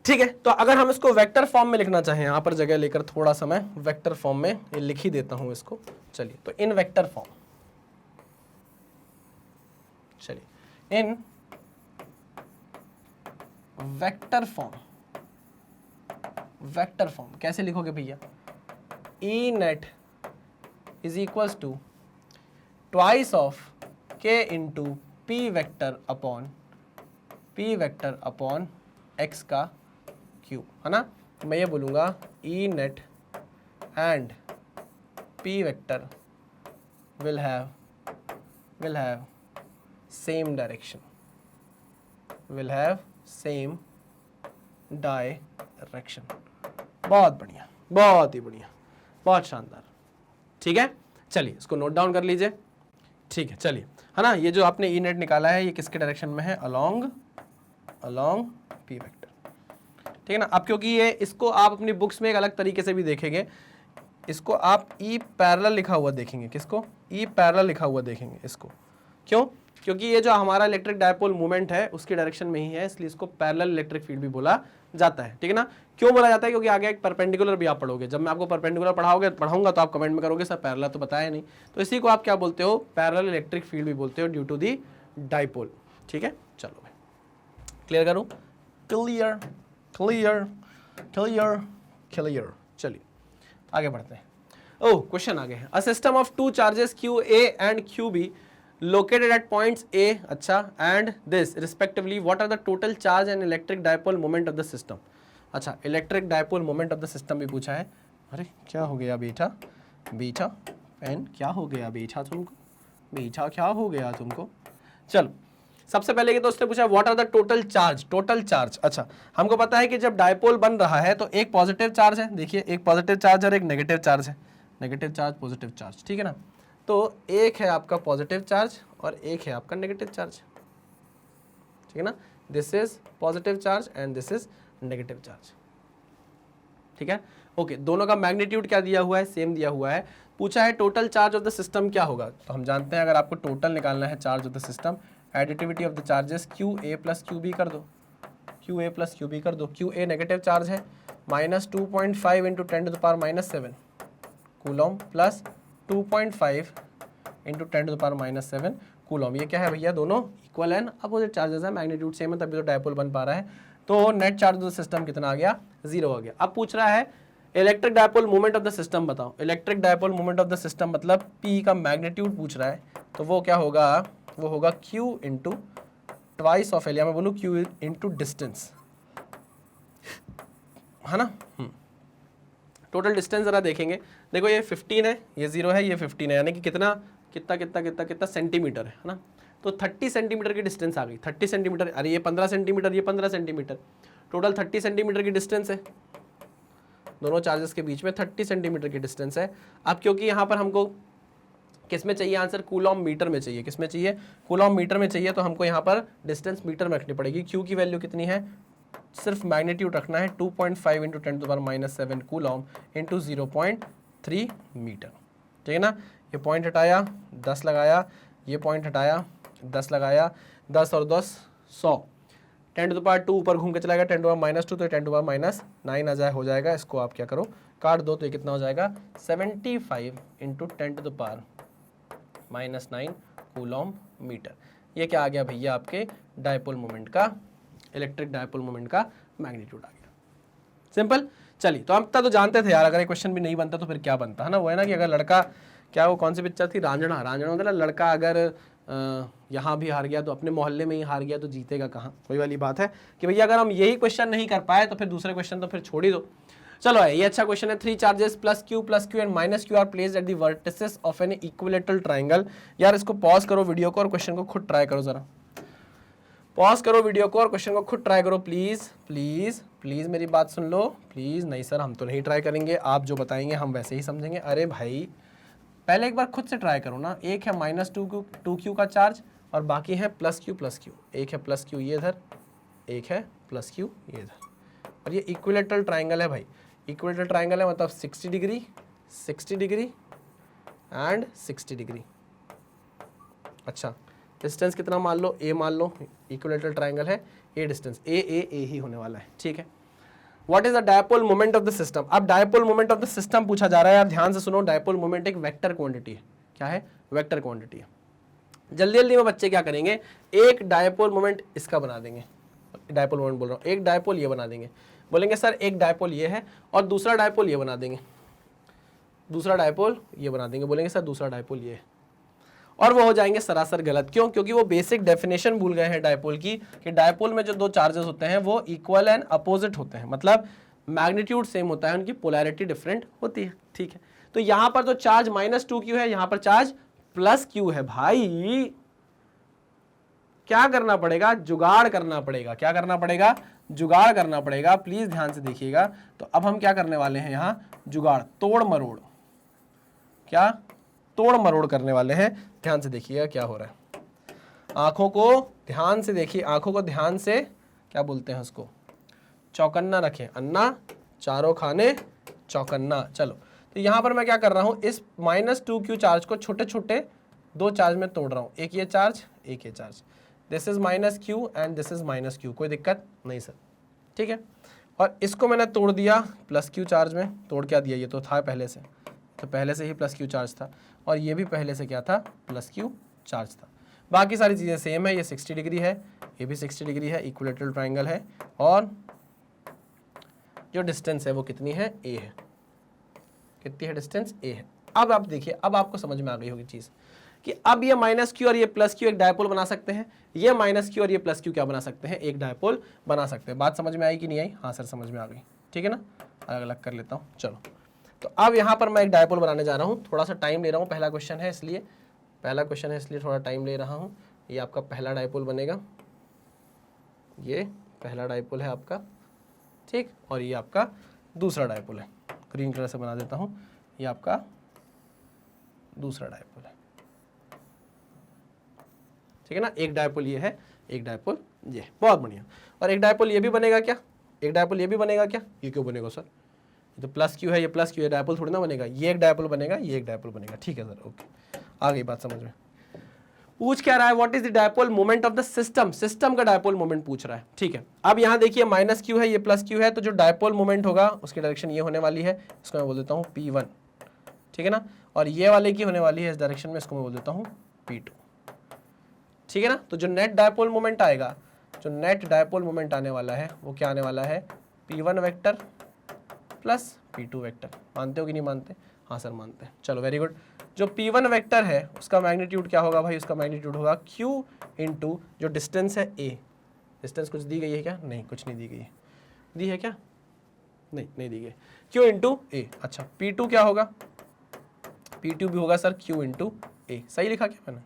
ठीक है। तो अगर हम इसको वेक्टर फॉर्म में लिखना चाहें, यहां पर जगह लेकर थोड़ा सा मैं वेक्टर फॉर्म में ये लिख ही देता हूं इसको। चलिए तो इन वेक्टर फॉर्म, चलिए इन वेक्टर फॉर्म कैसे लिखोगे भैया, E net is equal to twice of k into p vector upon x का क्यूब, है ना। मैं ये बोलूँगा E net and p vector will have same direction, बहुत बढ़िया, बहुत ही बढ़िया, बहुत शानदार, ठीक है। चलिए इसको नोट डाउन कर लीजिए, ठीक है। चलिए, है ना, ये जो आपने ई नेट निकाला है ये किसके डायरेक्शन में है, अलोंग पी वेक्टर, ठीक है ना। अब क्योंकि ये इसको आप अपनी बुक्स में एक अलग तरीके से भी देखेंगे, इसको आप ई पैरेलल लिखा हुआ देखेंगे, किसको, ई पैरेलल लिखा हुआ देखेंगे इसको, क्यों, क्योंकि ये जो हमारा इलेक्ट्रिक डायपोल मूवमेंट है उसकी डायरेक्शन में ही है, इसलिए इसको पैरेलल इलेक्ट्रिक फील्ड भी बोला जाता है, ठीक है ना। क्यों बोला जाता है? क्योंकि आगे एक परपेंडिकुलर भी आप पढ़ोगे, जब मैं आपको परपेंडिकुलर पढ़ाऊंगा तो आप कमेंट में करोगे सर पैरेलल तो बताया नहीं, तो इसी को आप क्या बोलते हो? पैरेलल इलेक्ट्रिक फील्ड भी बोलते हो ड्यू टू दी डायपोल, ठीक है। चलो भाई क्लियर करूं? Clear clear clear clear. चलिए आगे बढ़ते हैं। ओह क्वेश्चन आ गए। A system of two charges Q A and Q B located at points A, अच्छा, and this respectively, what are the total charge and electric dipole moment of the system? अच्छा, electric dipole moment of the system भी पूछा है। अरे क्या हो गया बेटा? बेटा पेन क्या हो गया बेटा तुमको? बेटा क्या हो गया तुमको? चलो सबसे पहले कि तो उसने पूछा what are the total charge, total charge. अच्छा हमको पता है कि जब डायपोल बन रहा है तो एक पॉजिटिव चार्ज है, देखिए एक पॉजिटिव चार्ज और एक नेगेटिव चार्ज है, नेगेटिव चार्ज पॉजिटिव चार्ज, ठीक है ना। तो एक है आपका पॉजिटिव चार्ज और एक है आपका नेगेटिव चार्ज, ठीक है ना। This is positive charge and this is negative charge, ठीक है। ओके दोनों का मैग्नीट्यूड क्या दिया हुआ है? सेम दिया हुआ है। पूछा है total charge of the system क्या होगा, तो हम जानते हैं अगर आपको टोटल निकालना है charge of the system, additivity of the charges Q A plus Q B कर दो, Q A plus Q B कर दो। क्यू ए नेगेटिव चार्ज है, -2.5 into 10⁻⁻⁷ coulomb plus 2.5 into 10⁻⁷ coulomb. ये क्या है भैया? दोनों इक्वल एंड अपोजिट चार्जेस है, मैग्नीट्यूड सेम है, तभी तो डायपोल बन पा रहा है। तो net charge of the system कितना आ गया? 0 आ गया। अब पूछ रहा है electric dipole movement of the system बताओ। Electric dipole movement of the system मतलब P का मैग्नीट्यूड पूछ रहा है, तो वो क्या होगा? वो होगा Q into twice of L, या मैं बोलूँ Q इंटू डिस्टेंस, है ना। टोटल डिस्टेंस जरा देखेंगे, देखो ये 15 है, ये 0 है, ये 15 है, यानी कि कितना कितना कितना कितना कितना सेंटीमीटर है ना। तो 30 सेंटीमीटर की डिस्टेंस आ गई, 30 सेंटीमीटर, अरे ये 15 सेंटीमीटर, ये 15 सेंटीमीटर, टोटल 30 सेंटीमीटर की डिस्टेंस है दोनों चार्जेस के बीच में, 30 सेंटीमीटर की डिस्टेंस है। अब क्योंकि यहाँ पर हमको किस में चाहिए आंसर? कूलम मीटर में चाहिए। किस में चाहिए? कूलम मीटर में चाहिए, तो हमको यहाँ पर डिस्टेंस मीटर में रखनी पड़ेगी। क्यू की वैल्यू कितनी है? सिर्फ मैग्नीट्यूड रखना है, 2.5 इंटू 10⁻⁷ कूलम इंटू 0.3 मीटर, ठीक है ना। ये पॉइंट हटाया, 10 लगाया, ये पॉइंट हटाया, 10 लगाया, 10 और 10 100, 10⁻² ऊपर घूम के चला गया, 10⁻⁻2 तो 10⁻⁹ आ जाए, हो जाएगा। इसको आप क्या करो? काट दो, तो ये कितना हो जाएगा? 75 इंटू 10⁻⁹ कूलम मीटर। ये क्या आ गया भैया? आपके डायपोल मोमेंट का, इलेक्ट्रिक डायपोल मोमेंट का मैग्नीट्यूड आ गया। सिंपल। चलिए तो हम तो जानते थे यार, अगर ये क्वेश्चन भी नहीं बनता तो फिर क्या बनता है ना। वो है ना कि अगर लड़का, क्या वो कौन सी पिक्चर थी? रांझना। रांझना मतलब लड़का अगर यहाँ भी हार गया तो अपने मोहल्ले में ही हार गया तो जीतेगा कहाँ, वही वाली बात है कि भैया अगर हम यही क्वेश्चन नहीं कर पाए तो फिर दूसरे क्वेश्चन तो फिर छोड़ ही दो। चलो ये अच्छा क्वेश्चन है। 3 charges plus Q and minus Q R placed at the vertices of an equilateral triangle. यार इसको पॉज करो वीडियो को और क्वेश्चन को खुद ट्राई करो, जरा पॉज करो वीडियो को और क्वेश्चन को खुद ट्राई करो प्लीज प्लीज प्लीज, मेरी बात सुन लो प्लीज। नहीं सर हम तो नहीं ट्राई करेंगे, आप जो बताएंगे हम वैसे ही समझेंगे। अरे भाई पहले एक बार खुद से ट्राई करो ना। एक है -2Q का चार्ज और बाकी है +Q। एक है +Q ये इधर, एक है +Q ये इधर, और ये इक्विलेटरल ट्राइंगल है भाई। इक्विलेटरल ट्राइंगल है मतलब 60 डिग्री 60 डिग्री एंड 60 डिग्री। अच्छा डिस्टेंस कितना मान लो? A मान लो, इक्विलेटरल ट्राइंगल है, A डिस्टेंस, A ही होने वाला है, ठीक है। What is the dipole moment of the system? अब dipole moment of the system पूछा जा रहा है यार, ध्यान से सुनो। डायपोल मोमेंट एक वेक्टर क्वांटिटी है। क्या है? वेक्टर क्वांटिटी है। जल्दी जल्दी में बच्चे क्या करेंगे? एक डायपोल मोमेंट इसका बना देंगे, डायपोल मोमेंट बोल रहा हूँ, एक डायपोल ये बना देंगे, बोलेंगे सर एक डायपोल ये है और दूसरा डायपोल ये बना देंगे, दूसरा डायपोल ये बना देंगे, बोलेंगे सर दूसरा डायपोल ये है, और वो हो जाएंगे सरासर गलत। क्यों? क्योंकि वो बेसिक डेफिनेशन भूल गए हैं डायपोल की, कि डायपोल में जो दो चार्जेस होते हैं वो इक्वल एंड अपोजिट होते हैं, मतलब मैग्नीट्यूड सेम होता है, उनकी पोलैरिटी डिफरेंट होती है, ठीक है। तो यहाँ पर जो चार्ज -2Q है, यहाँ पर चार्ज +Q है। भाई क्या करना पड़ेगा? जुगाड़ करना पड़ेगा। क्या करना पड़ेगा? जुगाड़ करना पड़ेगा। प्लीज ध्यान से देखिएगा। तो अब हम क्या करने वाले हैं? यहाँ जुगाड़, तोड़ मरोड़, क्या तोड़ मरोड़ करने वाले हैं। ध्यान से देखिएगा क्या हो रहा है। आंखों को ध्यान से देखिए, आंखों को ध्यान से, क्या बोलते हैं उसको, चौकन्ना रखें। अन्ना चारों खाने चौकन्ना। चलो तो यहाँ पर मैं क्या कर रहा हूँ, इस -2Q चार्ज को छोटे छोटे दो चार्ज में तोड़ रहा हूँ, एक ये चार्ज एक ये charge, this is minus Q and this is minus Q, कोई दिक्कत नहीं सर, ठीक है। और इसको मैंने तोड़ दिया प्लस क्यू चार्ज में, तोड़ क्या दिया, ये तो था पहले से, तो पहले से ही प्लस क्यू चार्ज था, और ये भी पहले से क्या था, प्लस क्यू चार्ज था। बाकी सारी चीज़ें सेम है, ये 60 डिग्री है, ये भी 60 डिग्री है, इक्विलेटरल ट्रायंगल है, और जो डिस्टेंस है वो कितनी है, ए है। कितनी है डिस्टेंस, ए है। अब आप देखिए, अब आपको समझ में आ गई होगी चीज़ कि अब ये माइनस क्यू और ये प्लस क्यू एक डायपोल बना सकते हैं, ये माइनस क्यू और ये प्लस क्यू क्या बना सकते हैं, एक डायपोल बना सकते हैं। बात समझ में आई कि नहीं आई? हाँ सर समझ में आ गई, ठीक है ना। अलग अलग कर लेता हूँ, चलो। तो अब यहाँ पर मैं एक डायपोल बनाने जा रहा हूँ, थोड़ा सा टाइम ले रहा हूँ, पहला क्वेश्चन है इसलिए थोड़ा टाइम ले रहा हूँ। ये आपका पहला डायपोल बनेगा, ये पहला डायपोल है आपका, ठीक, और ये आपका दूसरा डायपोल है, ग्रीन कलर से बना देता हूँ, ये आपका दूसरा डायपोल है, ठीक है ना। एक डायपोल ये है, एक डायपोल ये है, बहुत बढ़िया। और एक डायपोल ये भी बनेगा क्या, एक डायपोल ये भी बनेगा क्या, ये क्यों बनेगा सर, ये तो प्लस क्यू है, ये प्लस क्यू है, डायपोल थोड़ी ना बनेगा, ये एक डायपोल बनेगा, ये एक डायपोल बनेगा, ठीक है सर, ओके, आ गई बात समझ में। पूछ क्या रहा है, what is the dipole moment of the system, system का डायपोल मोमेंट पूछ रहा है, ठीक है। अब यहाँ देखिए माइनस क्यू है, ये प्लस क्यू है, तो जो डायपोल मोमेंट होगा उसकी डायरेक्शन ये होने वाली है, इसको मैं बोल देता हूँ P1, ठीक है ना। और ये वाले की होने वाली है इस डायरेक्शन में, इसको मैं बोल देता हूँ P2, ठीक है ना। तो जो नेट डायपोल मोमेंट आएगा, जो नेट डायपोल मोमेंट आने वाला है वो क्या आने वाला है, P1 vector plus P2 vector. मानते हो कि नहीं मानते? हाँ सर मानते हैं, चलो वेरी गुड। जो P1 वेक्टर है उसका मैग्नीट्यूड क्या होगा भाई, उसका मैग्नीट्यूड होगा Q इंटू जो डिस्टेंस है A। डिस्टेंस कुछ दी गई है क्या? नहीं, कुछ नहीं दी गई है। दी है क्या? नहीं दी गई। Q into A। अच्छा, P2 क्या होगा? P2 भी होगा सर Q इंटू A। सही लिखा क्या मैंने?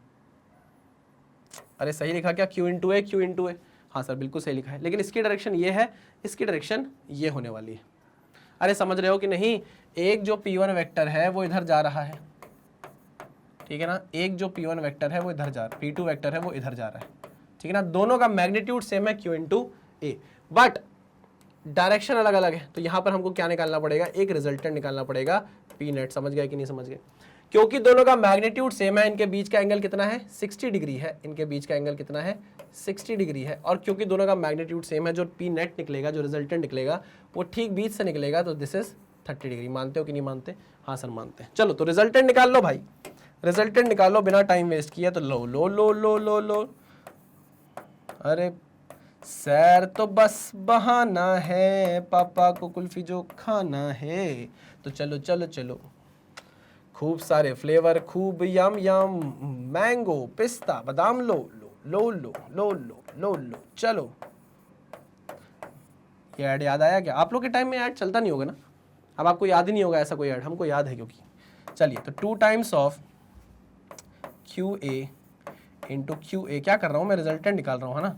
अरे सही लिखा क्या? Q into A, Q into A। हाँ सर बिल्कुल सही लिखा है, लेकिन इसकी डायरेक्शन ये है, इसकी डायरेक्शन ये होने वाली है। अरे समझ रहे हो कि नहीं? एक जो P1 वेक्टर है वो इधर जा रहा है, ठीक है ना। एक जो P1 वेक्टर है वो इधर जा रहा है, P2 वेक्टर है वो इधर जा रहा है, ठीक है ना। दोनों का मैग्नीट्यूड सेम है Q into A, but direction अलग अलग है। तो यहाँ पर हमको क्या निकालना पड़ेगा, एक रिजल्टेंट निकालना पड़ेगा P नेट। समझ गए कि नहीं समझ गए? क्योंकि दोनों का मैग्नीट्यूड सेम है, इनके बीच का एंगल कितना है, 60 डिग्री है। इनके बीच का एंगल कितना है, 60 डिग्री है। और क्योंकि दोनों का मैग्नीट्यूड सेम है, जो P नेट निकलेगा, जो रिजल्टेंट निकलेगा वो ठीक बीच से निकलेगा, तो दिस इज 30 डिग्री। मानते हो कि नहीं मानते? हाँ सर मानते हैं। चलो तो रिजल्टेंट निकाल लो भाई, रिजल्टेंट निकाल लो बिना टाइम वेस्ट किया। तो लो लो लो लो लो लो, अरे सर तो बस बहाना है, पापा को कुल्फी जो खाना है। तो चलो चलो चलो, खूब सारे फ्लेवर, खूब यम यम, मैंगो, पिस्ता, बादाम, लो लो लो लो लो लो लो लो। चलो, ये ऐड याद आया क्या? आप लोग के टाइम में ऐड चलता नहीं होगा ना, अब आपको याद ही नहीं होगा ऐसा कोई ऐड, हमको याद है क्योंकि। चलिए, तो 2 times of QA into QA, क्या कर रहा हूँ मैं, रिजल्टेंट निकाल रहा हूँ, है ना।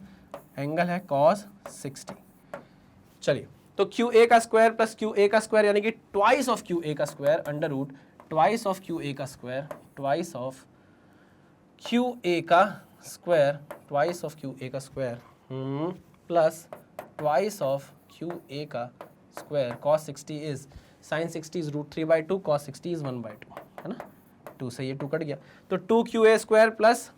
एंगल है cos 60। चलिए, तो QA का स्क्वायर प्लस QA का स्क्वायर यानी कि ट्वाइस ऑफ QA का square, under root twice of QA का स्क्वायर, ट्वाइस ऑफ QA का स्क्वायर, ट्वाइस ऑफ QA का square plus twice of QA का square. cos 60 is sin 60 is √3/2, cos 60 is 1/2, है ना। 2 से ये 2 कट गया, तो 2QA square plus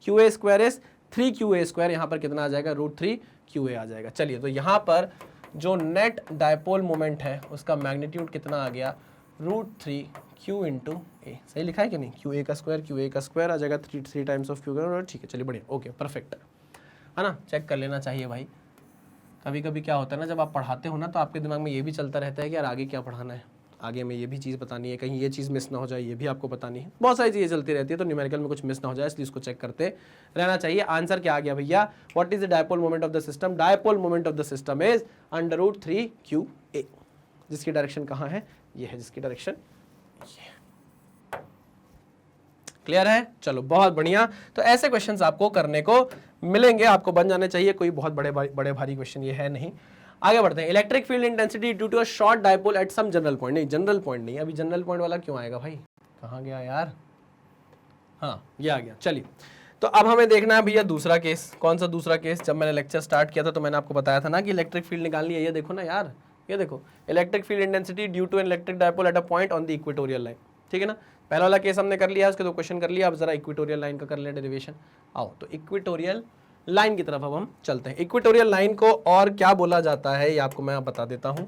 QA square is 3QA square. यहाँ पर कितना आ जाएगा, √3QA आ जाएगा। चलिए, तो यहाँ पर जो नेट डायपोल मोमेंट है उसका मैग्नीट्यूड कितना आ गया, √3Q इंटू A। सही लिखा है कि नहीं? QA का स्क्वायर आ जाएगा 3 टाइम्स ऑफ Q। ठीक है, चलिए बढ़िया, ओके परफेक्ट है ना। चेक कर लेना चाहिए भाई, कभी कभी क्या होता है ना, जब आप पढ़ाते हो ना तो आपके दिमाग में ये भी चलता रहता है कि यार आगे क्या पढ़ाना है, आगे में ये भी चीज़ बतानी है, कहीं ये चीज़ मिस ना हो जाए, ये भी आपको बतानी है, बहुत सारी चीज़ें चलती रहती है। तो न्यूमेरिकल में कुछ मिस ना हो जाए इसलिए इसको चेक करते रहना चाहिए। आंसर क्या आ गया भैया, what is the dipole moment of the system? Dipole moment of the system is √3QA, जिसकी डायरेक्शन कहाँ है, ये है, जिसकी डायरेक्शन ये। क्लियर है? चलो बहुत बढ़िया। तो ऐसे क्वेश्चंस आपको करने को मिलेंगे, आपको बन जाने चाहिए, कोई बहुत बड़े भारी क्वेश्चन ये है नहीं। आगे बढ़ते हैं। Electric field intensity due to a short dipole at some general point. नहीं, जनरल पॉइंट नहीं, अभी जनरल पॉइंट वाला क्यों आएगा भाई, कहाँ गया यार, हाँ ये आ गया। चलिए, तो अब हमें देखना है भैया दूसरा केस। कौन सा दूसरा केस? जब मैंने लेक्चर स्टार्ट किया था तो मैंने आपको बताया था ना कि इलेक्ट्रिक फील्ड निकालनी है। ये देखो ना यार, ये देखो, electric field intensity due to an electric dipole at a point on the equatorial line, ठीक है ना। पहला वाला केस हमने कर लिया, उसके 2 क्वेश्चन कर लिया। अब जरा इक्वेटोरियल लाइन का कर लें डेरिवेशन। आओ तो इक्वेटोरियल लाइन की तरफ अब हम चलते हैं। इक्वेटोरियल लाइन को और क्या बोला जाता है ये आपको मैं बता देता हूं।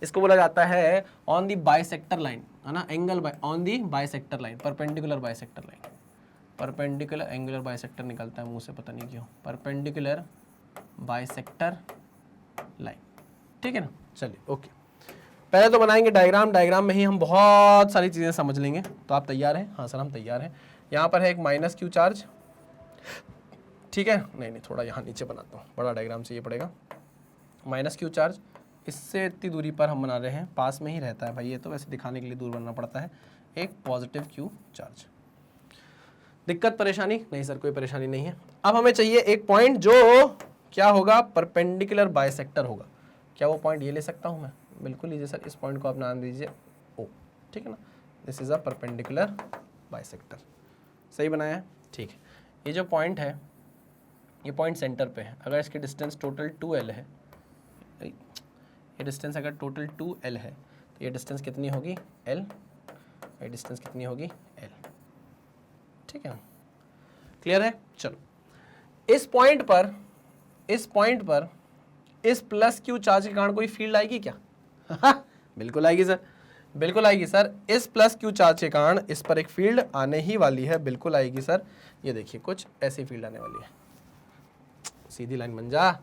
इसको बोला जाता है ऑन दी बाइसेक्टर लाइन, है ना, angle on the bisector line, perpendicular bisector line. Perpendicular angular bisector निकलता है मुंह से, पता नहीं क्यों, परपेंडिकुलर बाइसेक्टर लाइन, ठीक है ना। चलिए ओके, पहले तो बनाएंगे डायग्राम। डायग्राम में ही हम बहुत सारी चीज़ें समझ लेंगे। तो आप तैयार हैं? हाँ सर हम तैयार हैं। यहाँ पर है एक माइनस क्यू चार्ज, ठीक है, नहीं थोड़ा यहाँ नीचे बनाता हूँ, बड़ा डायग्राम चाहिए पड़ेगा। माइनस क्यू चार्ज, इससे इतनी दूरी पर हम बना रहे हैं, पास में ही रहता है भाई ये तो, वैसे दिखाने के लिए दूर बनना पड़ता है। एक पॉजिटिव क्यू चार्ज, दिक्कत परेशानी? नहीं सर कोई परेशानी नहीं है। अब हमें चाहिए एक पॉइंट जो क्या होगा, परपेंडिकुलर बाइसेक्टर होगा। क्या वो पॉइंट ये ले सकता हूँ मैं? बिल्कुल लीजिए सर, इस पॉइंट को आप नाम दीजिए ओ, ठीक है ना। This is a perpendicular bisector, सही बनाया है, ठीक है। ये जो पॉइंट है, ये पॉइंट सेंटर पे है। अगर इसकी डिस्टेंस टोटल 2l है, ये डिस्टेंस अगर टोटल 2l है तो ये डिस्टेंस कितनी होगी? l। ये डिस्टेंस कितनी होगी? l, ठीक है, क्लियर है। चलो इस पॉइंट पर इस प्लस क्यू चार्ज के कारण कोई फील्ड आएगी क्या? बिल्कुल आएगी सर, बिल्कुल आएगी सर। इस प्लस क्यू चार्ज के कारण इस पर एक फील्ड आने ही वाली है, बिल्कुल आएगी सर। ये देखिए कुछ ऐसी फील्ड आने वाली है, सीधी लाइन बन जा,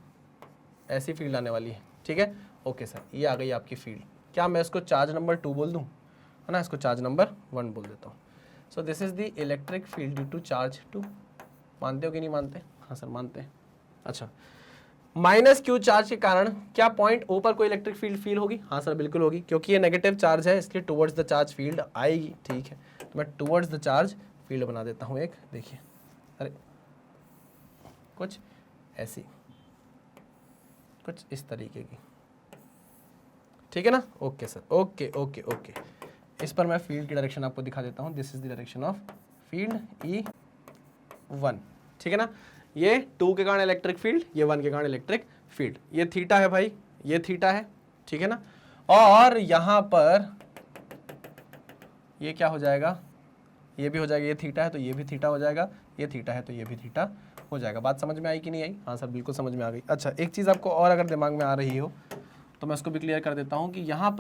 ऐसी फील्ड आने वाली है, ठीक है। ओके सर, ये आ गई आपकी फील्ड। क्या मैं इसको चार्ज नंबर 2 बोल दूं, है ना, इसको चार्ज नंबर 1 बोल देता हूँ। So this is the electric field due to charge 2। मानते हो कि नहीं मानते? हाँ सर मानते हैं। अच्छा, माइनस क्यू चार्ज के कारण क्या पॉइंट ओ पर कोई इलेक्ट्रिक फील्ड फील होगी? हाँ सर बिल्कुल होगी, क्योंकि ये नेगेटिव चार्ज है इसलिए टुवर्ड्स द चार्ज फील्ड आएगी, ठीक है। तो मैं टुवर्ड्स द चार्ज फील्ड बना देता हूँ एक, देखिए, अरे कुछ ऐसी, कुछ इस तरीके की, ठीक है ना। Okay sir, okay okay okay. इस पर मैं फील्ड की डायरेक्शन आपको दिखा देता हूँ। This is the direction of field E1, ठीक है ना। ये 2 के कारण इलेक्ट्रिक फील्ड, ये 1 के कारण इलेक्ट्रिक फील्ड। ये थीटा है भाई, ये थीटा है, ठीक है ना। और यहाँ पर ये क्या हो जाएगा? ये भी हो जाएगा, ये थीटा है तो ये भी थीटा हो जाएगा, ये थीटा है तो ये भी थीटा हो जाएगा। बात समझ में आई कि नहीं आई? हाँ सर बिल्कुल समझ में आ गई। अच्छा, एक चीज़ आपको और अगर दिमाग में आ रही हो तो मैं उसको भी क्लियर कर देता हूँ कि यहाँ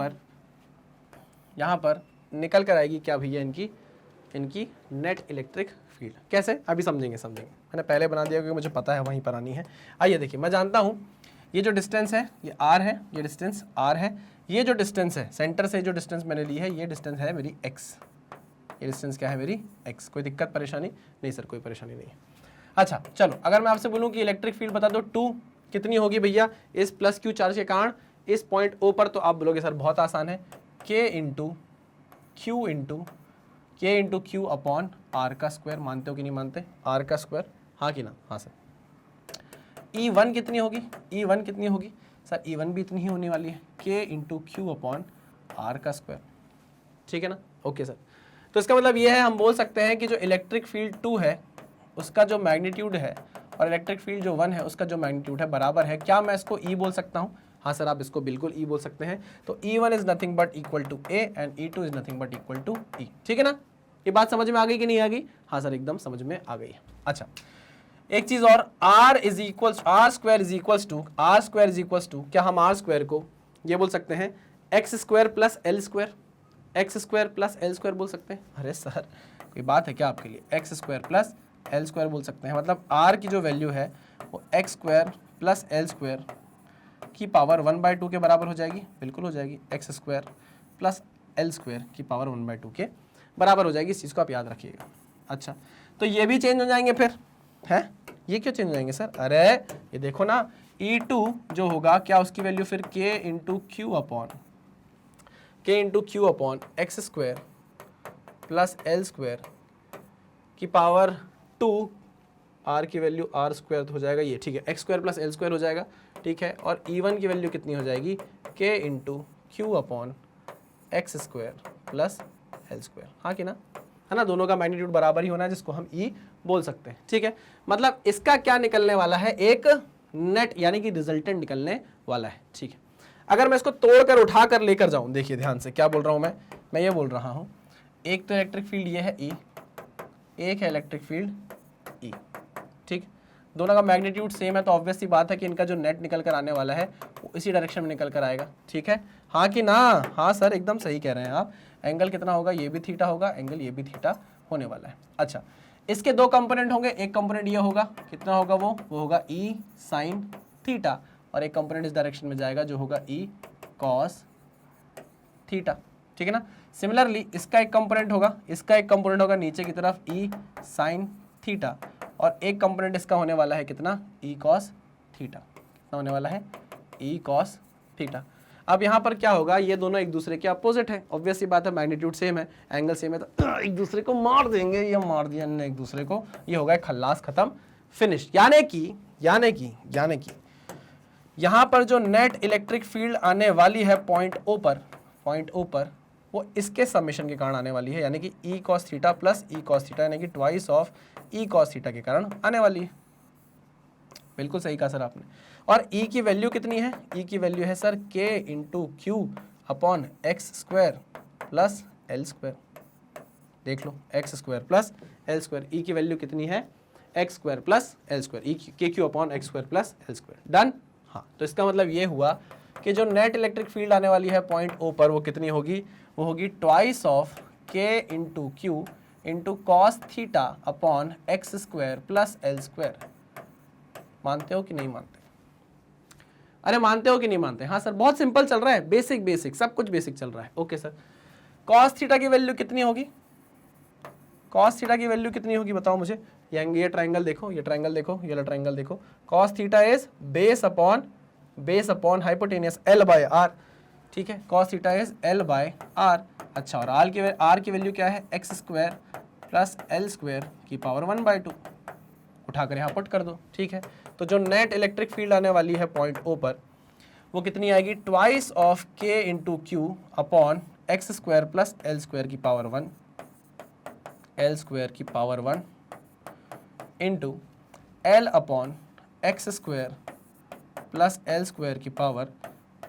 पर निकल कर आएगी क्या भैया, इनकी नेट इलेक्ट्रिक फील्ड। कैसे? अभी समझेंगे। मैंने पहले बना दिया क्योंकि मुझे पता है वहीं पर आनी है। आइए देखिए, मैं जानता हूँ ये जो डिस्टेंस है ये r है, ये डिस्टेंस r है। ये जो डिस्टेंस है सेंटर से, जो डिस्टेंस मैंने ली है, ये डिस्टेंस है मेरी x। ये डिस्टेंस क्या है? मेरी x। कोई दिक्कत परेशानी? नहीं सर कोई परेशानी नहीं है। अच्छा चलो, अगर मैं आपसे बोलूँ कि इलेक्ट्रिक फील्ड बता दो 2 कितनी होगी भैया इस प्लस क्यू चार्ज के कारण इस पॉइंट O पर, तो आप बोलोगे सर बहुत आसान है, K into Q upon R का स्क्वायर। मानते हो कि नहीं मानते? आर का स्क्वायर, हाँ कि ना? हाँ सर। E1 कितनी होगी? E1 कितनी होगी सर? E1 भी इतनी ही होने वाली है, K into Q upon R का स्क्वायर, ठीक है ना। ओके सर, तो इसका मतलब ये है, हम बोल सकते हैं कि जो इलेक्ट्रिक फील्ड 2 है उसका जो मैग्नीट्यूड है और इलेक्ट्रिक फील्ड जो 1 है उसका जो मैग्नीट्यूड है बराबर है। क्या मैं इसको E बोल सकता हूँ? हाँ सर आप इसको बिल्कुल E बोल सकते हैं। तो E1 is nothing but equal to A and E2 is nothing but equal to E, ठीक है ना। ये बात समझ में आ गई कि नहीं आ गई? हाँ सर एकदम समझ में आ गई है। अच्छा, एक चीज और, r square is equals to, क्या हम r स्क्वायर को ये बोल सकते हैं x square plus l square, x square plus l square बोल सकते हैं? अरे सर कोई बात है क्या आपके लिए? x square plus l square बोल सकते हैं। मतलब r की जो वैल्यू है वो x square plus l square की पावर 1/2 के बराबर हो जाएगी। बिल्कुल हो जाएगी, x square plus l square की पावर 1/2 के बराबर हो जाएगी। इस चीज़ को आप याद रखिएगा। अच्छा, तो ये भी चेंज हो जाएंगे फिर, है? ये क्यों चेंज हो जाएंगे सर? अरे ये देखो ना, E2 जो होगा क्या, उसकी वैल्यू फिर K into Q upon x square plus l square की पावर 2, r की वैल्यू r स्क्वायर हो जाएगा ये, ठीक है, x square plus l square हो जाएगा, ठीक है। और E1 की वैल्यू कितनी हो जाएगी? K into Q upon x square plus l square, हाँ कि ना? है ना, दोनों का मैग्नीट्यूड बराबर ही होना है, जिसको हम E बोल सकते हैं, ठीक है। मतलब इसका क्या निकलने वाला है? एक नेट यानी कि रिजल्टेंट निकलने वाला है, ठीक है। अगर मैं इसको तोड़कर उठाकर लेकर जाऊं, देखिए ध्यान से क्या बोल रहा हूं मैं ये बोल रहा हूं एक तो इलेक्ट्रिक फील्ड ये है E, एक है इलेक्ट्रिक फील्ड E, ठीक। दोनों का मैग्नीट्यूड सेम है तो ऑब्वियस सी बात है कि इनका जो नेट निकल कर आने वाला है वो इसी डायरेक्शन में निकल कर आएगा, ठीक है। हाँ कि ना? हाँ सर, एकदम सही कह रहे हैं आप। एंगल कितना होगा? ये भी थीटा होगा, एंगल ये भी थीटा होने वाला है। अच्छा, इसके दो कंपोनेंट होंगे, एक कंपोनेंट ये होगा, कितना होगा वो होगा E साइन थीटा, और एक कंपोनेंट इस डायरेक्शन में जाएगा जो होगा E कॉस थीटा, ठीक है ना। सिमिलरली इसका एक कंपोनेंट होगा, इसका एक कंपोनेंट होगा नीचे की तरफ E साइन थीटा, और एक कंपोनेंट इसका होने वाला है कितना? E cos theta. कितना होने वाला है? E cos theta. अब यहाँ पर क्या होगा? ये दोनों एक दूसरे के अपोजिट है, ऑब्वियस सी बात है, मैग्नीट्यूड सेम है, एंगल सेम है, तो एक दूसरे को मार देंगे, ये मार दिया एक दूसरे को, ये होगा खल्लास, खत्म, फिनिश। यानी कि यहाँ पर जो नेट इलेक्ट्रिक फील्ड आने वाली है पॉइंट ओ पर, वो इसके समेशन के कारण आने वाली है, यानी कि E cos theta plus E cos theta, यानी कि twice of E cos theta के कारण आने वाली है। बिल्कुल सही कहा सर आपने। और E की वैल्यू कितनी है? E की वैल्यू है sir K into Q upon x square plus L square. देख लो, x square plus L square, E की वैल्यू कितनी है? X square plus L square, k q upon x square plus L square. Done. हाँ, तो इसका मतलब ये हुआ कि जो नेट इलेक्ट्रिक फील्ड आने वाली है पॉइंट ओ पर वो कितनी होगी? वो होगी twice of k into Q into cos theta upon x square plus L square. मानते हो कि नहीं मानते? अरे मानते हो कि नहीं मानते? हाँ सर, बहुत सिंपल चल रहा है, बेसिक सब कुछ बेसिक चल रहा है। ओके सर, कॉस थीटा की वैल्यू कितनी होगी? कॉस थीटा की वैल्यू कितनी होगी बताओ मुझे। ये ट्राइंगल देखो, ये ट्राइंगल देखो, ये ट्राइंगल देखो। Cos theta is base upon hypotenuse L by R, ठीक है। Cos theta is L by R. अच्छा, और आर की वैल्यू क्या है? X square plus L square की पावर 1/2। उठाकर यहाँ पुट कर दो, ठीक है। तो जो नेट इलेक्ट्रिक फील्ड आने वाली है पॉइंट ओ पर वो कितनी आएगी? Twice of k into Q upon x square plus L square की पावर 1, एल स्क्वायर की power 1 into L upon x square plus L square की पावर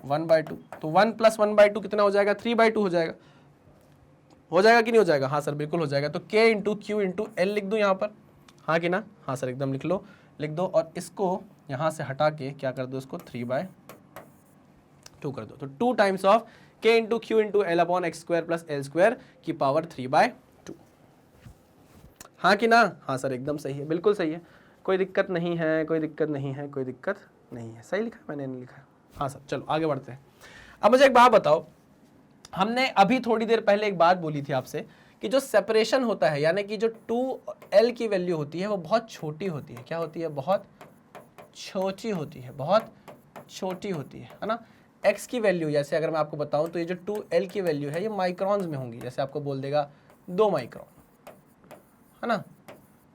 1/2। तो 1 प्लस 1/2 कितना हो जाएगा? 3/2 हो जाएगा। हो जाएगा कि नहीं हो जाएगा? हाँ सर, बिल्कुल हो जाएगा। तो के इंटू क्यू इंटू एल लिख दूँ यहाँ पर, हाँ कि ना? हाँ सर, एकदम लिख दो, और इसको यहाँ से हटा के क्या कर दो? इसको 3/2 कर दो। तो 2 times of k into Q into L upon x square plus L square की पावर 3/2। हाँ कि ना? हाँ सर, एकदम सही है, बिल्कुल सही है, कोई दिक्कत नहीं है, कोई दिक्कत नहीं है, कोई दिक्कत नहीं है। सही लिखा मैंने, नहीं लिखा? हाँ सर, चलो आगे बढ़ते हैं। अब मुझे एक बात बताओ, हमने अभी थोड़ी देर पहले एक बात बोली थी आपसे कि जो सेपरेशन होता है, यानी कि जो 2L की वैल्यू होती है वो बहुत छोटी होती है। क्या होती है? बहुत छोटी होती है, बहुत छोटी होती है ना। X की वैल्यू, जैसे अगर मैं आपको बताऊं तो ये जो 2L की वैल्यू है ये माइक्रॉन्स में होंगी, जैसे आपको बोल देगा 2 माइक्रॉन, है ना।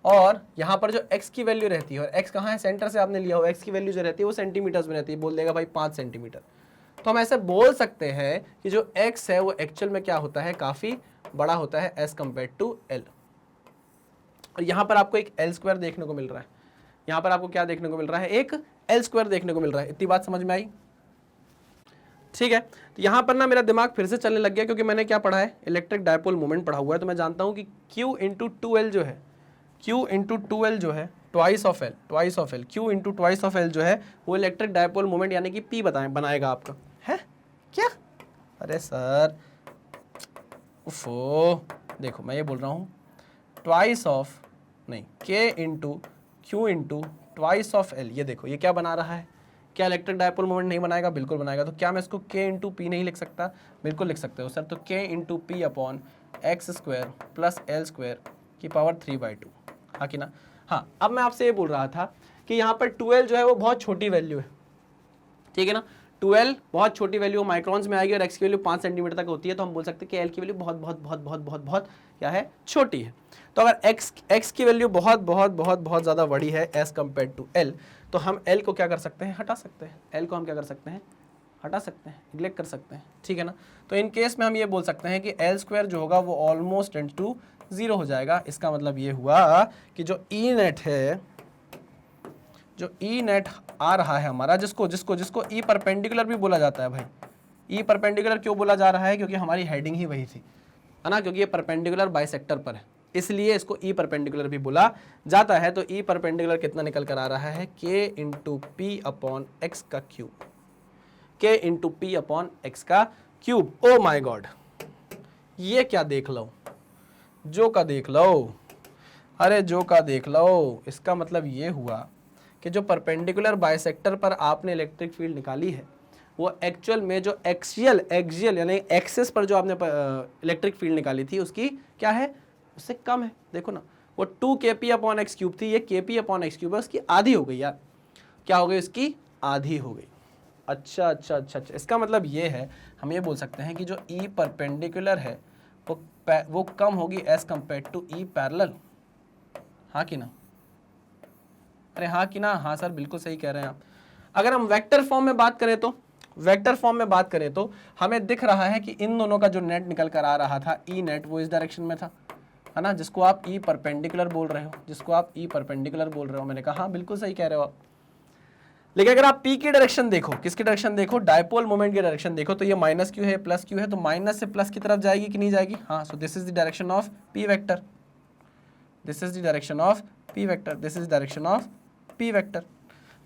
और यहाँ पर जो x की वैल्यू रहती है, और x कहाँ है? सेंटर से आपने लिया हो, x की वैल्यू जो रहती है वो सेंटीमीटर्स में रहती है, बोल देगा भाई 5 सेंटीमीटर। तो हम ऐसे बोल सकते हैं कि जो x है वो एक्चुअल में क्या होता है? काफ़ी बड़ा होता है एज कम्पेयर टू L। और यहाँ पर आपको एक L स्क्वायर देखने को मिल रहा है, यहाँ पर आपको क्या देखने को मिल रहा है? एक L स्क्वायर देखने को मिल रहा है। इतनी बात समझ में आई? ठीक है। तो यहाँ पर ना मेरा दिमाग फिर से चलने लग गया, क्योंकि मैंने क्या पढ़ा है? इलेक्ट्रिक डायपोल मोमेंट पढ़ा हुआ है। तो मैं जानता हूँ कि Q इंटू 2L जो है, Q इंटू 2L जो है twice of L, Q into twice of L जो है वो इलेक्ट्रिक डायपोल मोमेंट यानी कि P बनाएगा आपका, है क्या? अरे सर उफो, देखो मैं ये बोल रहा हूँ ट्वाइस ऑफ नहीं, K into Q into twice of L। ये देखो ये क्या बना रहा है? क्या इलेक्ट्रिक डायपोल मोमेंट नहीं बनाएगा? बिल्कुल बनाएगा। तो क्या मैं इसको K इंटू पी नहीं लिख सकता? बिल्कुल लिख सकते हो सर। तो K into P upon x square plus L square की पावर 3/2, हाँ कि ना? हाँ, अब मैं आपसे ये बोल रहा था कि यहाँ पर 2L जो है वो बहुत छोटी वैल्यू है, ठीक है ना। 2L बहुत छोटी वैल्यू माइक्रॉन्स में आएगी और x की वैल्यू 5 सेंटीमीटर तक होती है, तो हम बोल सकते हैं कि L की वैल्यू बहुत बहुत बहुत बहुत बहुत बहुत क्या है? छोटी है। तो अगर x की वैल्यू बहुत बहुत बहुत बहुत ज़्यादा बड़ी है एज कम्पेयर टू L, तो हम L को क्या कर सकते हैं? हटा सकते हैं। L को हम क्या कर सकते हैं? हटा सकते हैं, निग्लेक्ट कर सकते हैं, ठीक है ना। तो इन केस में हम ये बोल सकते हैं कि L स्क्वायर जो होगा वो ऑलमोस्ट टेंड्स टू 0 हो जाएगा। इसका मतलब ये हुआ कि जो E नेट है, जो E नेट आ रहा है हमारा, जिसको E परपेंडिकुलर भी बोला जाता है भाई। E परपेंडिकुलर क्यों बोला जा रहा है? क्योंकि हमारी हेडिंग ही वही थी। है ना, क्योंकि ये परपेंडिकुलर बाइसेक्टर पर है, इसलिए इसको ई परपेंडिकुलर भी बोला जाता है। तो ई परपेंडिकुलर कितना निकल कर आ रहा है, के इंटू पी अपॉन एक्स का क्यूब, के इंटू पी अपॉन एक्स का क्यूब। ओ माय गॉड, ये क्या देख लो, जो का देख लो, अरे जो का देख लो। इसका मतलब ये हुआ कि जो परपेंडिकुलर बाइसेक्टर पर आपने इलेक्ट्रिक फील्ड निकाली है वो एक्चुअल में जो एक्सियल यानी एक्सिस पर जो आपने इलेक्ट्रिक फील्ड निकाली थी उसकी क्या है, उससे कम है। देखो ना, वो 2 kp अपॉन एक्स क्यूब थी, ये kp अपॉन एक्स क्यूब है, उसकी आधी हो गई यार। क्या हो गई, उसकी आधी हो गई। अच्छा अच्छा अच्छा अच्छा, इसका मतलब ये है, हम ये बोल सकते हैं कि जो ई परपेंडिकुलर है वो कम होगी as compare to E parallel. हाँ कि ना, अरे हाँ कि ना, हाँ सर बिल्कुल सही कह रहे हैं आप। अगर हम वेक्टर फॉर्म में बात करें तो, वेक्टर फॉर्म में बात करें तो हमें दिख रहा है कि इन दोनों का जो नेट निकल कर आ रहा था, ई नेट, वो इस डायरेक्शन में था, है ना, जिसको आप ई परपेंडिकुलर बोल रहे हो, जिसको आप ई परपेंडिकुलर बोल रहे हो। मैंने कहा हाँ बिल्कुल सही कह रहे हो आप। लेकिन अगर आप पी की डायरेक्शन देखो, किसकी डायरेक्शन देखो, डायपोल मोमेंट की डायरेक्शन देखो, तो ये माइनस क्यू है, प्लस क्यू है, तो माइनस से प्लस की तरफ जाएगी कि नहीं जाएगी, हाँ। सो this is the direction of P vector, this is the direction of P vector, this is direction of P vector,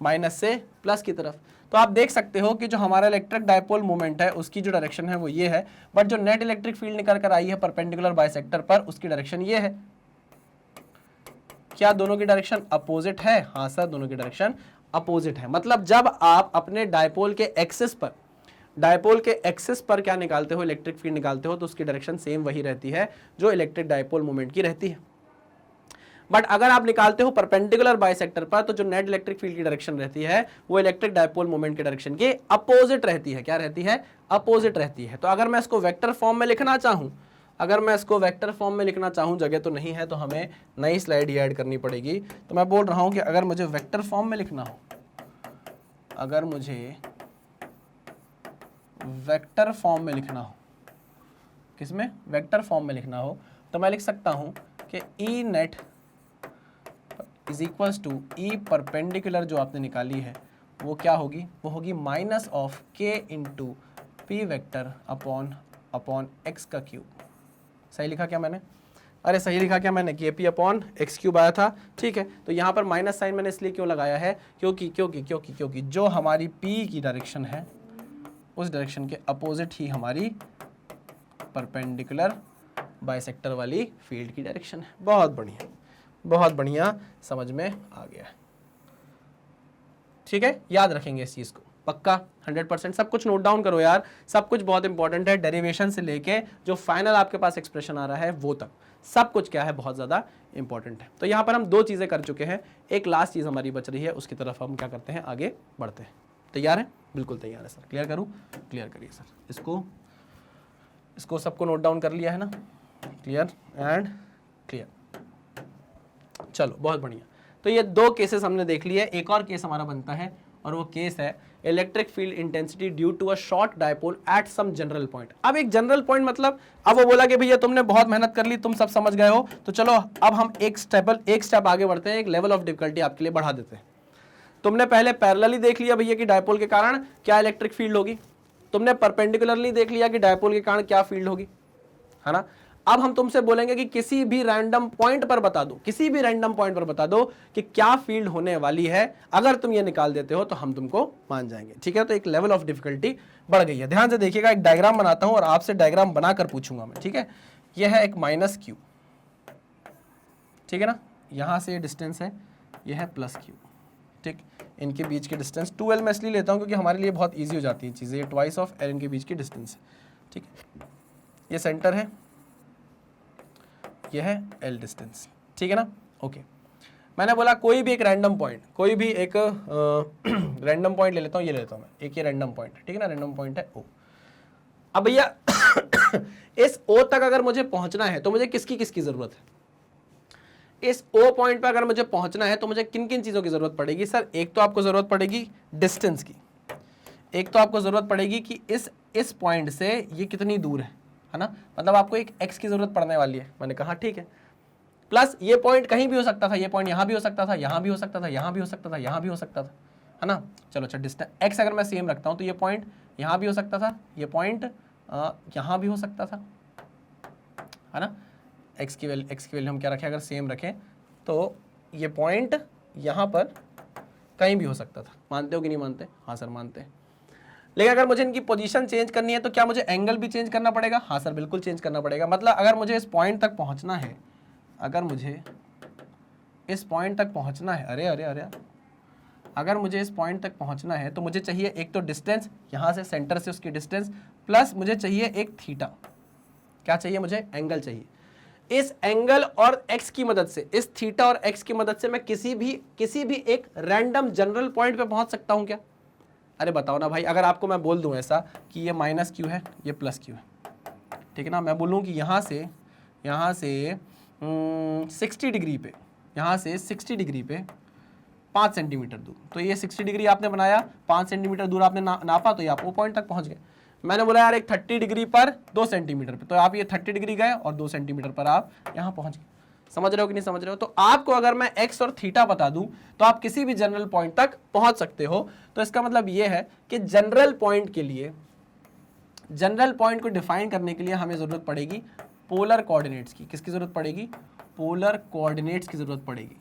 minus से प्लस की तरफ। तो आप देख सकते हो कि जो हमारा इलेक्ट्रिक डायपोल मोमेंट है उसकी जो डायरेक्शन है वो ये है, बट जो नेट इलेक्ट्रिक फील्ड निकल कर आई है परपेंडिकुलर बाइसेक्टर पर, उसकी डायरेक्शन ये है। क्या दोनों की डायरेक्शन अपोजिट है, हाँ सर दोनों की डायरेक्शन अपोजिट है। मतलब जब आप अपने डायपोल के एक्सिस पर, डायपोल के एक्सिस पर क्या निकालते हो, इलेक्ट्रिक फील्ड निकालते हो, तो उसकी डायरेक्शन सेम वही रहती है जो इलेक्ट्रिक डायपोल मोमेंट की रहती है। बट अगर आप निकालते हो परपेंडिकुलर बाइसेक्टर पर, तो जो नेट इलेक्ट्रिक फील्ड की डायरेक्शन रहती है वो इलेक्ट्रिक डायपोल मोमेंट की डायरेक्शन के अपोजिट रहती है। क्या रहती है, अपोजिट रहती है। तो अगर मैं इसको वेक्टर फॉर्म में लिखना चाहूं, अगर मैं इसको वेक्टर फॉर्म में लिखना चाहूं, जगह तो नहीं है तो हमें नई स्लाइड ही ऐड करनी पड़ेगी। तो मैं बोल रहा हूं कि अगर मुझे वेक्टर फॉर्म में लिखना हो, अगर मुझे वेक्टर फॉर्म में लिखना हो, किसमें, वेक्टर फॉर्म में लिखना हो, तो मैं लिख सकता हूं कि E net is equals to E perpendicular जो आपने निकाली है वो क्या होगी, वो होगी minus of k into p vector upon x का क्यूब। सही लिखा क्या मैंने, अरे सही लिखा क्या मैंने, के पी अपॉन एक्स क्यूब आया था, ठीक है। तो यहाँ पर माइनस साइन मैंने इसलिए क्यों लगाया है, क्योंकि जो हमारी पी की डायरेक्शन है उस डायरेक्शन के अपोजिट ही हमारी परपेंडिकुलर बाइसेक्टर वाली फील्ड की डायरेक्शन है। बहुत बढ़िया, बहुत बढ़िया, समझ में आ गया, ठीक है। याद रखेंगे इस चीज को पक्का 100%। सब कुछ नोट डाउन करो यार, सब कुछ बहुत इंपॉर्टेंट है, डेरिवेशन से लेके जो फाइनल आपके पास एक्सप्रेशन आ रहा है वो तक सब कुछ क्या है, बहुत ज्यादा इंपॉर्टेंट है। तो यहाँ पर हम दो चीजें कर चुके हैं, एक लास्ट चीज हमारी बच रही है, उसकी तरफ हम क्या करते हैं, आगे बढ़ते हैं। तैयार है, बिल्कुल तैयार है सर। क्लियर करूँ, क्लियर करिए सर। इसको सबको नोट डाउन कर लिया है ना, क्लियर एंड क्लियर। चलो बहुत बढ़िया। तो ये दो केसेस हमने देख लिए। एक और केस हमारा बनता है और वो केस है electric field intensity due to a short dipole at some general point. अब एक जनरल पॉइंट मतलब, अब वो बोला कि भैया तुमने बहुत मेहनत कर ली, तुम सब समझ गए हो, तो चलो अब हम एक स्टेप आगे बढ़ते हैं, एक लेवल ऑफ डिफिकल्टी आपके लिए बढ़ा देते हैं। तुमने पहले पैरेलली देख लिया भैया कि डायपोल के कारण क्या इलेक्ट्रिक फील्ड होगी, तुमने परपेंडिकुलरली देख लिया कि डायपोल के कारण क्या फील्ड होगी, है ना। अब हम तुमसे बोलेंगे कि किसी भी रैंडम पॉइंट पर बता दो, किसी भी रैंडम पॉइंट पर बता दो कि क्या फील्ड होने वाली है। अगर तुम ये निकाल देते हो तो हम तुमको मान जाएंगे, ठीक है। तो एक लेवल ऑफ डिफिकल्टी बढ़ गई है। ध्यान से देखिएगा, एक डायग्राम बनाता हूं और आपसे डायग्राम बनाकर पूछूंगा मैं, ठीक है। यह है एक माइनस क्यू, ठीक है ना, यहां से ये डिस्टेंस है, यह है प्लस क्यू, ठीक। इनके बीच की डिस्टेंस 2L मैं इसलिए लेता हूं क्योंकि हमारे लिए बहुत ईजी हो जाती है चीजें, ये ट्वाइस ऑफ L इनके बीच की डिस्टेंस है, ठीक है। ये सेंटर है, यह है L डिस्टेंस, ठीक है ना, ओके। मैंने बोला कोई भी एक रैंडम पॉइंट, कोई भी एक रैंडम पॉइंट ले लेता हूँ, ये ले लेता हूँ मैं, एक ये रैंडम पॉइंट है, ठीक है ना, रैंडम पॉइंट है O। अब भैया इस O तक अगर मुझे पहुंचना है तो मुझे किसकी किसकी जरूरत है, इस O पॉइंट पर अगर मुझे पहुंचना है तो मुझे किन किन चीजों की जरूरत पड़ेगी सर। एक तो आपको जरूरत पड़ेगी डिस्टेंस की, एक तो आपको जरूरत पड़ेगी कि इस पॉइंट से ये कितनी दूर है ना, मतलब आपको एक x की जरूरत पड़ने वाली है। मैंने कहा ठीक है, प्लस ये पॉइंट कहीं भी हो सकता था, ये पॉइंट यहां भी हो सकता था, यहां भी हो सकता था, यहां भी हो सकता था, यहां भी हो सकता था, है ना। चलो अच्छा, डिस्टेंस x अगर मैं सेम रखता हूं तो ये पॉइंट यहां भी हो सकता था, ये पॉइंट यहां भी हो सकता था, है ना। एक्स की वैल्यू हम क्या रखें, अगर सेम रखें तो ये पॉइंट यहाँ पर कहीं भी हो सकता था। मानते हो कि नहीं मानते? हाँ सर मानते हैं। लेकिन अगर मुझे इनकी पोजीशन चेंज करनी है तो क्या मुझे एंगल भी चेंज करना पड़ेगा? हाँ सर बिल्कुल चेंज करना पड़ेगा। मतलब अगर मुझे इस पॉइंट तक पहुँचना है, अगर मुझे इस पॉइंट तक पहुँचना है, अरे अगर मुझे इस पॉइंट तक पहुँचना है तो मुझे चाहिए एक तो डिस्टेंस यहाँ से, सेंटर से उसकी डिस्टेंस, प्लस मुझे चाहिए एक थीटा। क्या चाहिए मुझे? एंगल चाहिए। इस एंगल और एक्स की मदद से, इस थीटा और एक्स की मदद से मैं किसी भी एक रैंडम जनरल पॉइंट पे पहुंच सकता हूं क्या? अरे बताओ ना भाई, अगर आपको मैं बोल दूं ऐसा कि ये माइनस क्यू है, ये प्लस क्यू है, ठीक है ना, मैं बोलूं कि यहाँ से 60 डिग्री पे, यहाँ से 60 डिग्री पे 5 सेंटीमीटर दूर, तो ये 60 डिग्री आपने बनाया, 5 सेंटीमीटर दूर आपने नापा, तो ये आप वो पॉइंट तक पहुंच गए। मैंने बोला यार एक 30 डिग्री पर 2 सेंटीमीटर पे, तो आप ये 30 डिग्री गए और 2 सेंटीमीटर पर आप यहाँ पहुंच गए। समझ रहे हो कि नहीं समझ रहे हो? तो आपको अगर मैं एक्स और थीटा बता दूं तो आप किसी भी जनरल पॉइंट तक पहुंच सकते हो। तो इसका मतलब ये है कि जनरल पॉइंट के लिए, जनरल पॉइंट को डिफाइन करने के लिए हमें जरूरत पड़ेगी पोलर कोऑर्डिनेट्स की। किसकी जरूरत पड़ेगी? पोलर कोऑर्डिनेट्स की जरूरत पड़ेगी।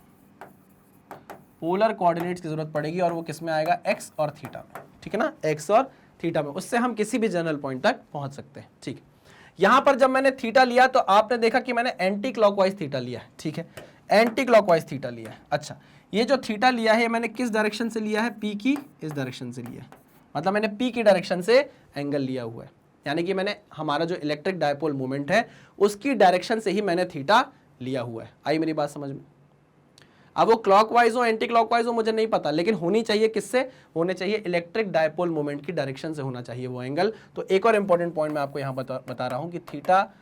पोलर कोऑर्डिनेट्स की जरूरत पड़ेगी, और वो किस में आएगा? एक्स और थीटा में, ठीक है ना, एक्स और थीटा में। उससे हम किसी भी जनरल पॉइंट तक पहुंच सकते हैं, ठीक है। यहां पर जब मैंने थीटा लिया तो आपने देखा कि मैंने एंटी क्लॉकवाइज थीटा लिया है, ठीक है, एंटी क्लॉकवाइज थीटा लिया है। अच्छा, ये जो थीटा लिया है मैंने किस डायरेक्शन से लिया है? पी की इस डायरेक्शन से लिया है, मतलब मैंने पी की डायरेक्शन से एंगल लिया हुआ है, यानी कि मैंने हमारा जो इलेक्ट्रिक डायपोल मोमेंट है उसकी डायरेक्शन से ही मैंने थीटा लिया हुआ है। आई मेरी बात समझ में? अब वो क्लॉकवाइज हो एंटी क्लॉकवाइज हो मुझे नहीं पता, लेकिन होनी चाहिए किससे? होने चाहिए इलेक्ट्रिक डायपोल मोमेंट की डायरेक्शन से होना चाहिए वो एंगल। तो एक और इंपॉर्टेंट पॉइंट मैं आपको यहां बता रहा हूं कि theta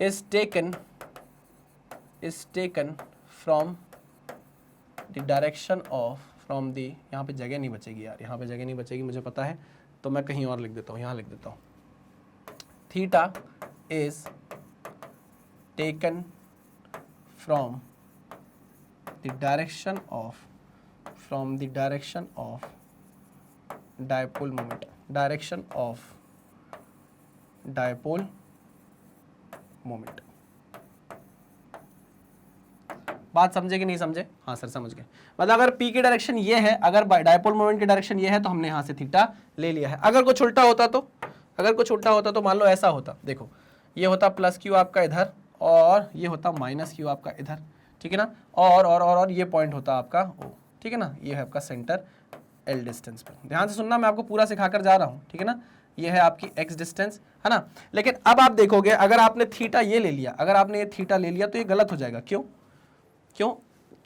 is taken from the direction of, from the, यहां पे जगह नहीं बचेगी यार, यहां पे जगह नहीं बचेगी मुझे पता है, तो मैं कहीं और लिख देता हूं, यहां लिख देता हूं। Theta is taken from the direction of dipole moment, direction of dipole moment। बात समझे कि नहीं समझे? हाँ सर समझ गए। मतलब अगर P की डायरेक्शन ये है, अगर डायपोल मोमेंट की डायरेक्शन ये है, तो हमने यहां से थीटा ले लिया है। अगर कुछ उल्टा होता तो मान लो ऐसा होता, देखो ये होता प्लस क्यू आपका इधर, और ये होता माइनस क्यू आपका इधर, ठीक है ना, और ये पॉइंट होता आपका O, ठीक है ना, ये है आपका सेंटर L डिस्टेंस पर। ध्यान से सुनना, मैं आपको पूरा सिखाकर जा रहा हूँ, ठीक है ना, ये है आपकी X डिस्टेंस, है ना। लेकिन अब आप देखोगे अगर आपने थीटा ये ले लिया, अगर आपने ये थीटा ले लिया तो ये गलत हो जाएगा।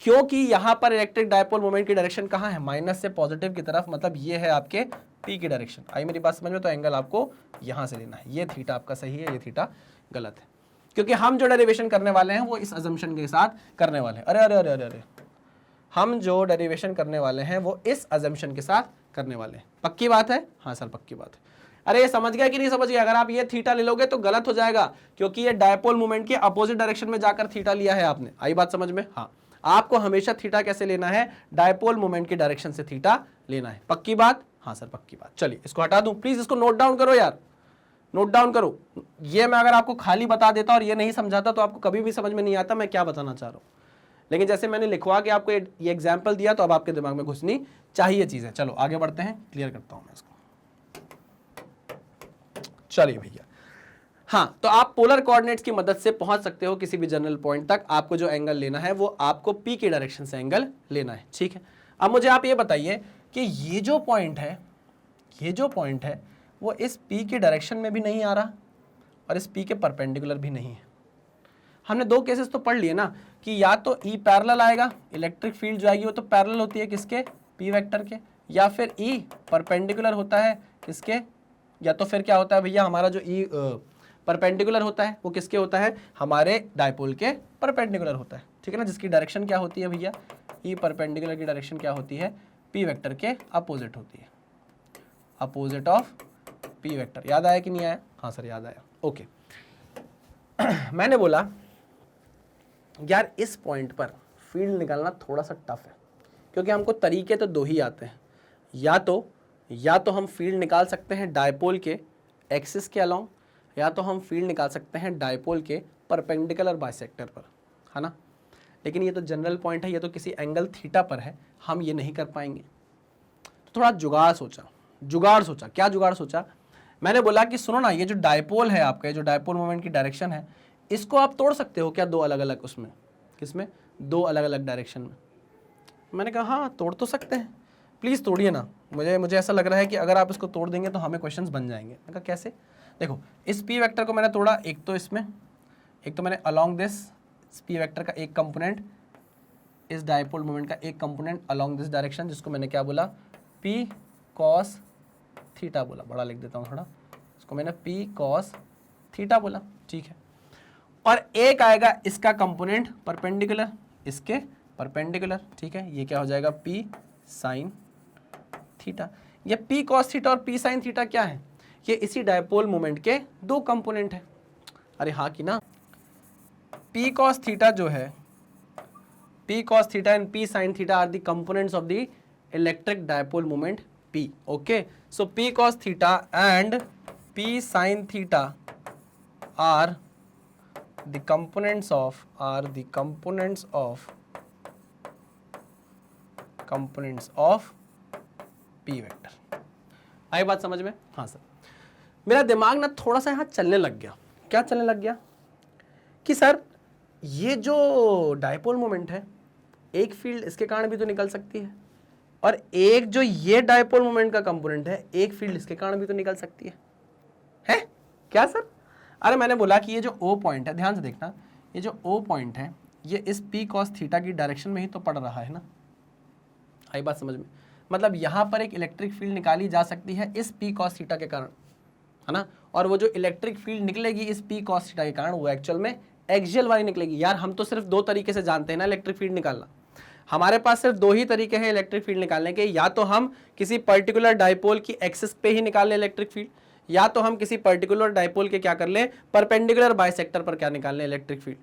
क्योंकि यहाँ पर इलेक्ट्रिक डायपोल मोमेंट की डायरेक्शन कहाँ है? माइनस से पॉजिटिव की तरफ, मतलब ये है आपके P की डायरेक्शन। आई मेरी बात समझ में? तो एंगल आपको यहाँ से लेना है, ये थीटा आपका सही है, ये थीटा गलत है, क्योंकि हम जो डेरिवेशन करने वाले हैं वो इस अजम्पशन के साथ करने वाले हैं। अरे हम जो डेरिवेशन करने वाले हैं वो इस अजम्पशन के साथ करने वाले हैं। पक्की बात है? हाँ सर पक्की बात है। अरे ये समझ गया कि नहीं समझ गया? अगर आप ये थीटा ले लोगे तो गलत हो जाएगा, क्योंकि ये डायपोल मोमेंट के अपोजिट डायरेक्शन में जाकर थीटा लिया है आपने। आई बात समझ में? हाँ, आपको हमेशा थीटा कैसे लेना है? डायपोल मोमेंट की डायरेक्शन से थीटा लेना है। पक्की बात? हाँ सर पक्की बात। चलिए इसको हटा दूं, प्लीज इसको नोट डाउन करो यार, नोट डाउन करो। ये मैं अगर आपको खाली बता देता और ये नहीं समझाता तो आपको कभी भी समझ में नहीं आता मैं क्या बताना चाह रहा हूँ। लेकिन जैसे मैंने लिखवा के आपको ये एग्जाम्पल दिया तो अब आपके दिमाग में घुसनी चाहिए चीजें। चलो आगे बढ़ते हैं, क्लियर करता हूं मैं इसको। चलिए भैया, हाँ, तो आप पोलर कोऑर्डिनेट्स की मदद से पहुंच सकते हो किसी भी जनरल पॉइंट तक। आपको जो एंगल लेना है वो आपको P की डायरेक्शन से एंगल लेना है, ठीक है। अब मुझे आप ये बताइए कि ये जो पॉइंट है वो इस P के डायरेक्शन में भी नहीं आ रहा और इस P के परपेंडिकुलर भी नहीं है। हमने दो केसेस तो पढ़ लिए ना कि या तो E पैरेलल आएगा, इलेक्ट्रिक फील्ड जो आएगी वो तो पैरेलल होती है किसके? P वेक्टर के, या फिर E परपेंडिकुलर होता है किसके? या तो फिर क्या होता है भैया, हमारा जो E परपेंडिकुलर होता है वो किसके होता है? हमारे डायपोल के परपेंडिकुलर होता है, ठीक है ना, जिसकी डायरेक्शन क्या होती है भैया? E परपेंडिकुलर की डायरेक्शन क्या होती है? P वेक्टर के अपोजिट होती है, अपोजिट ऑफ P वेक्टर। याद आया कि नहीं आया? हाँ सर याद आया, ओके। मैंने बोला यार इस पॉइंट पर फील्ड निकालना थोड़ा सा टफ है, क्योंकि हमको तरीके तो दो ही आते हैं, या तो हम फील्ड निकाल सकते हैं डायपोल के एक्सिस के अलोंग, या तो हम फील्ड निकाल सकते हैं डायपोल के परपेंडिकुलर बाइसेक्टर पर, है ना। लेकिन ये तो जनरल पॉइंट है, ये तो किसी एंगल थीटा पर है, हम ये नहीं कर पाएंगे। तो थोड़ा जुगाड़ सोचा। क्या जुगाड़ सोचा? मैंने बोला कि सुनो ना, ये जो डायपोल है आपका, ये जो डायपोल मोमेंट की डायरेक्शन है, इसको आप तोड़ सकते हो क्या दो अलग अलग उसमें, किसमें, दो अलग अलग डायरेक्शन में। मैंने कहा हाँ तोड़ तो सकते हैं, प्लीज़ तोड़िए ना, मुझे ऐसा लग रहा है कि अगर आप इसको तोड़ देंगे तो हमें क्वेश्चंस बन जाएंगे। मैंने कहा कैसे? देखो इस पी वेक्टर को मैंने तोड़ा, एक तो इसमें, एक तो मैंने अलॉन्ग दिस पी वेक्टर का एक कंपोनेंट, इस डायपोल मोमेंट का एक कंपोनेंट अलॉन्ग दिस डायरेक्शन, जिसको मैंने क्या बोला, पी कॉस थीटा बोला, बड़ा लिख देता हूँ थोड़ा, इसको मैंने पी कॉस थीटा बोला, ठीक है। और एक आएगा इसका कंपोनेंट परपेंडिकुलर, इसके परपेंडिकुलर, ठीक है, ये क्या हो जाएगा, पी साइन थीटा। ये पी कॉस थीटा और पी साइन थीटा क्या है, ये इसी डायपोल मोमेंट के दो कंपोनेंट है। अरे हाँ कि ना, पी कॉस थीटा जो है, P cos theta and P sine theta are the components of the electric dipole moment P. Okay, so P cos theta and P sin theta are the components of P vector. आई बात समझ में? हाँ sir. मेरा दिमाग ना थोड़ा सा यहाँ चलने लग गया। क्या चलने लग गया कि सर ये जो डायपोल मोमेंट है, एक फील्ड इसके कारण भी तो निकल सकती है, और एक जो ये डायपोल मोमेंट का कंपोनेंट है, एक फील्ड इसके कारण भी तो निकल सकती है क्या सर? अरे मैंने बोला कि ये जो O पॉइंट है, ध्यान से देखना, ये जो O पॉइंट है ये इस P cos थीटा की डायरेक्शन में ही तो पड़ रहा है ना। आई बात समझ में? मतलब यहाँ पर एक इलेक्ट्रिक फील्ड निकाली जा सकती है इस P cos थीटा के कारण, है ना, और वो जो इलेक्ट्रिक फील्ड निकलेगी इस P cos थीटा के कारण वो एक्चुअल में एक्सियल वाली निकलेगी। यार हम तो सिर्फ दो तरीके से जानते हैं ना इलेक्ट्रिक फील्ड निकालना, हमारे पास सिर्फ दो ही तरीके हैं इलेक्ट्रिक फील्ड निकालने के, या तो हम किसी पर्टिकुलर डायपोल की एक्सिस पे ही निकाल लें इलेक्ट्रिक फील्ड, या तो हम किसी पर्टिकुलर डायपोल के क्या कर लें, परपेंडिकुलर बाइसेक्टर पर क्या निकाल लें इलेक्ट्रिक फील्ड।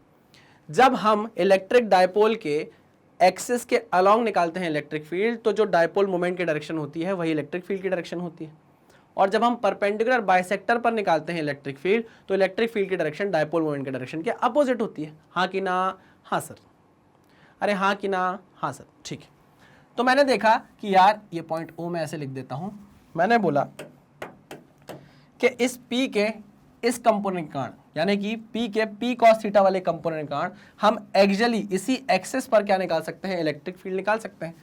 जब हम इलेक्ट्रिक डायपोल के एक्सिस के अलोंग निकालते हैं इलेक्ट्रिक फील्ड, तो जो डायपोल मोमेंट की डायरेक्शन होती है वही इलेक्ट्रिक फील्ड की डायरेक्शन होती है, और जब हम परपेंडिकुलर बाइसेक्टर पर निकालते हैं इलेक्ट्रिक फील्ड तो इलेक्ट्रिक फील्ड की डायरेक्शन डायपोल मोमेंट की डायरेक्शन के अपोजिट होती है। हाँ कि ना? हाँ सर। अरे हाँ कि ना? हाँ सर, ठीक है। तो मैंने देखा कि यार ये पॉइंट O मैं ऐसे लिख देता हूं, मैंने बोला कि इस P के इस कंपोनेंट के कारण, यानी कि P के P cos थीटा वाले कंपोनेंट के कारण हम एक्सियली इसी एक्सिस पर क्या निकाल सकते हैं, इलेक्ट्रिक फील्ड निकाल सकते हैं,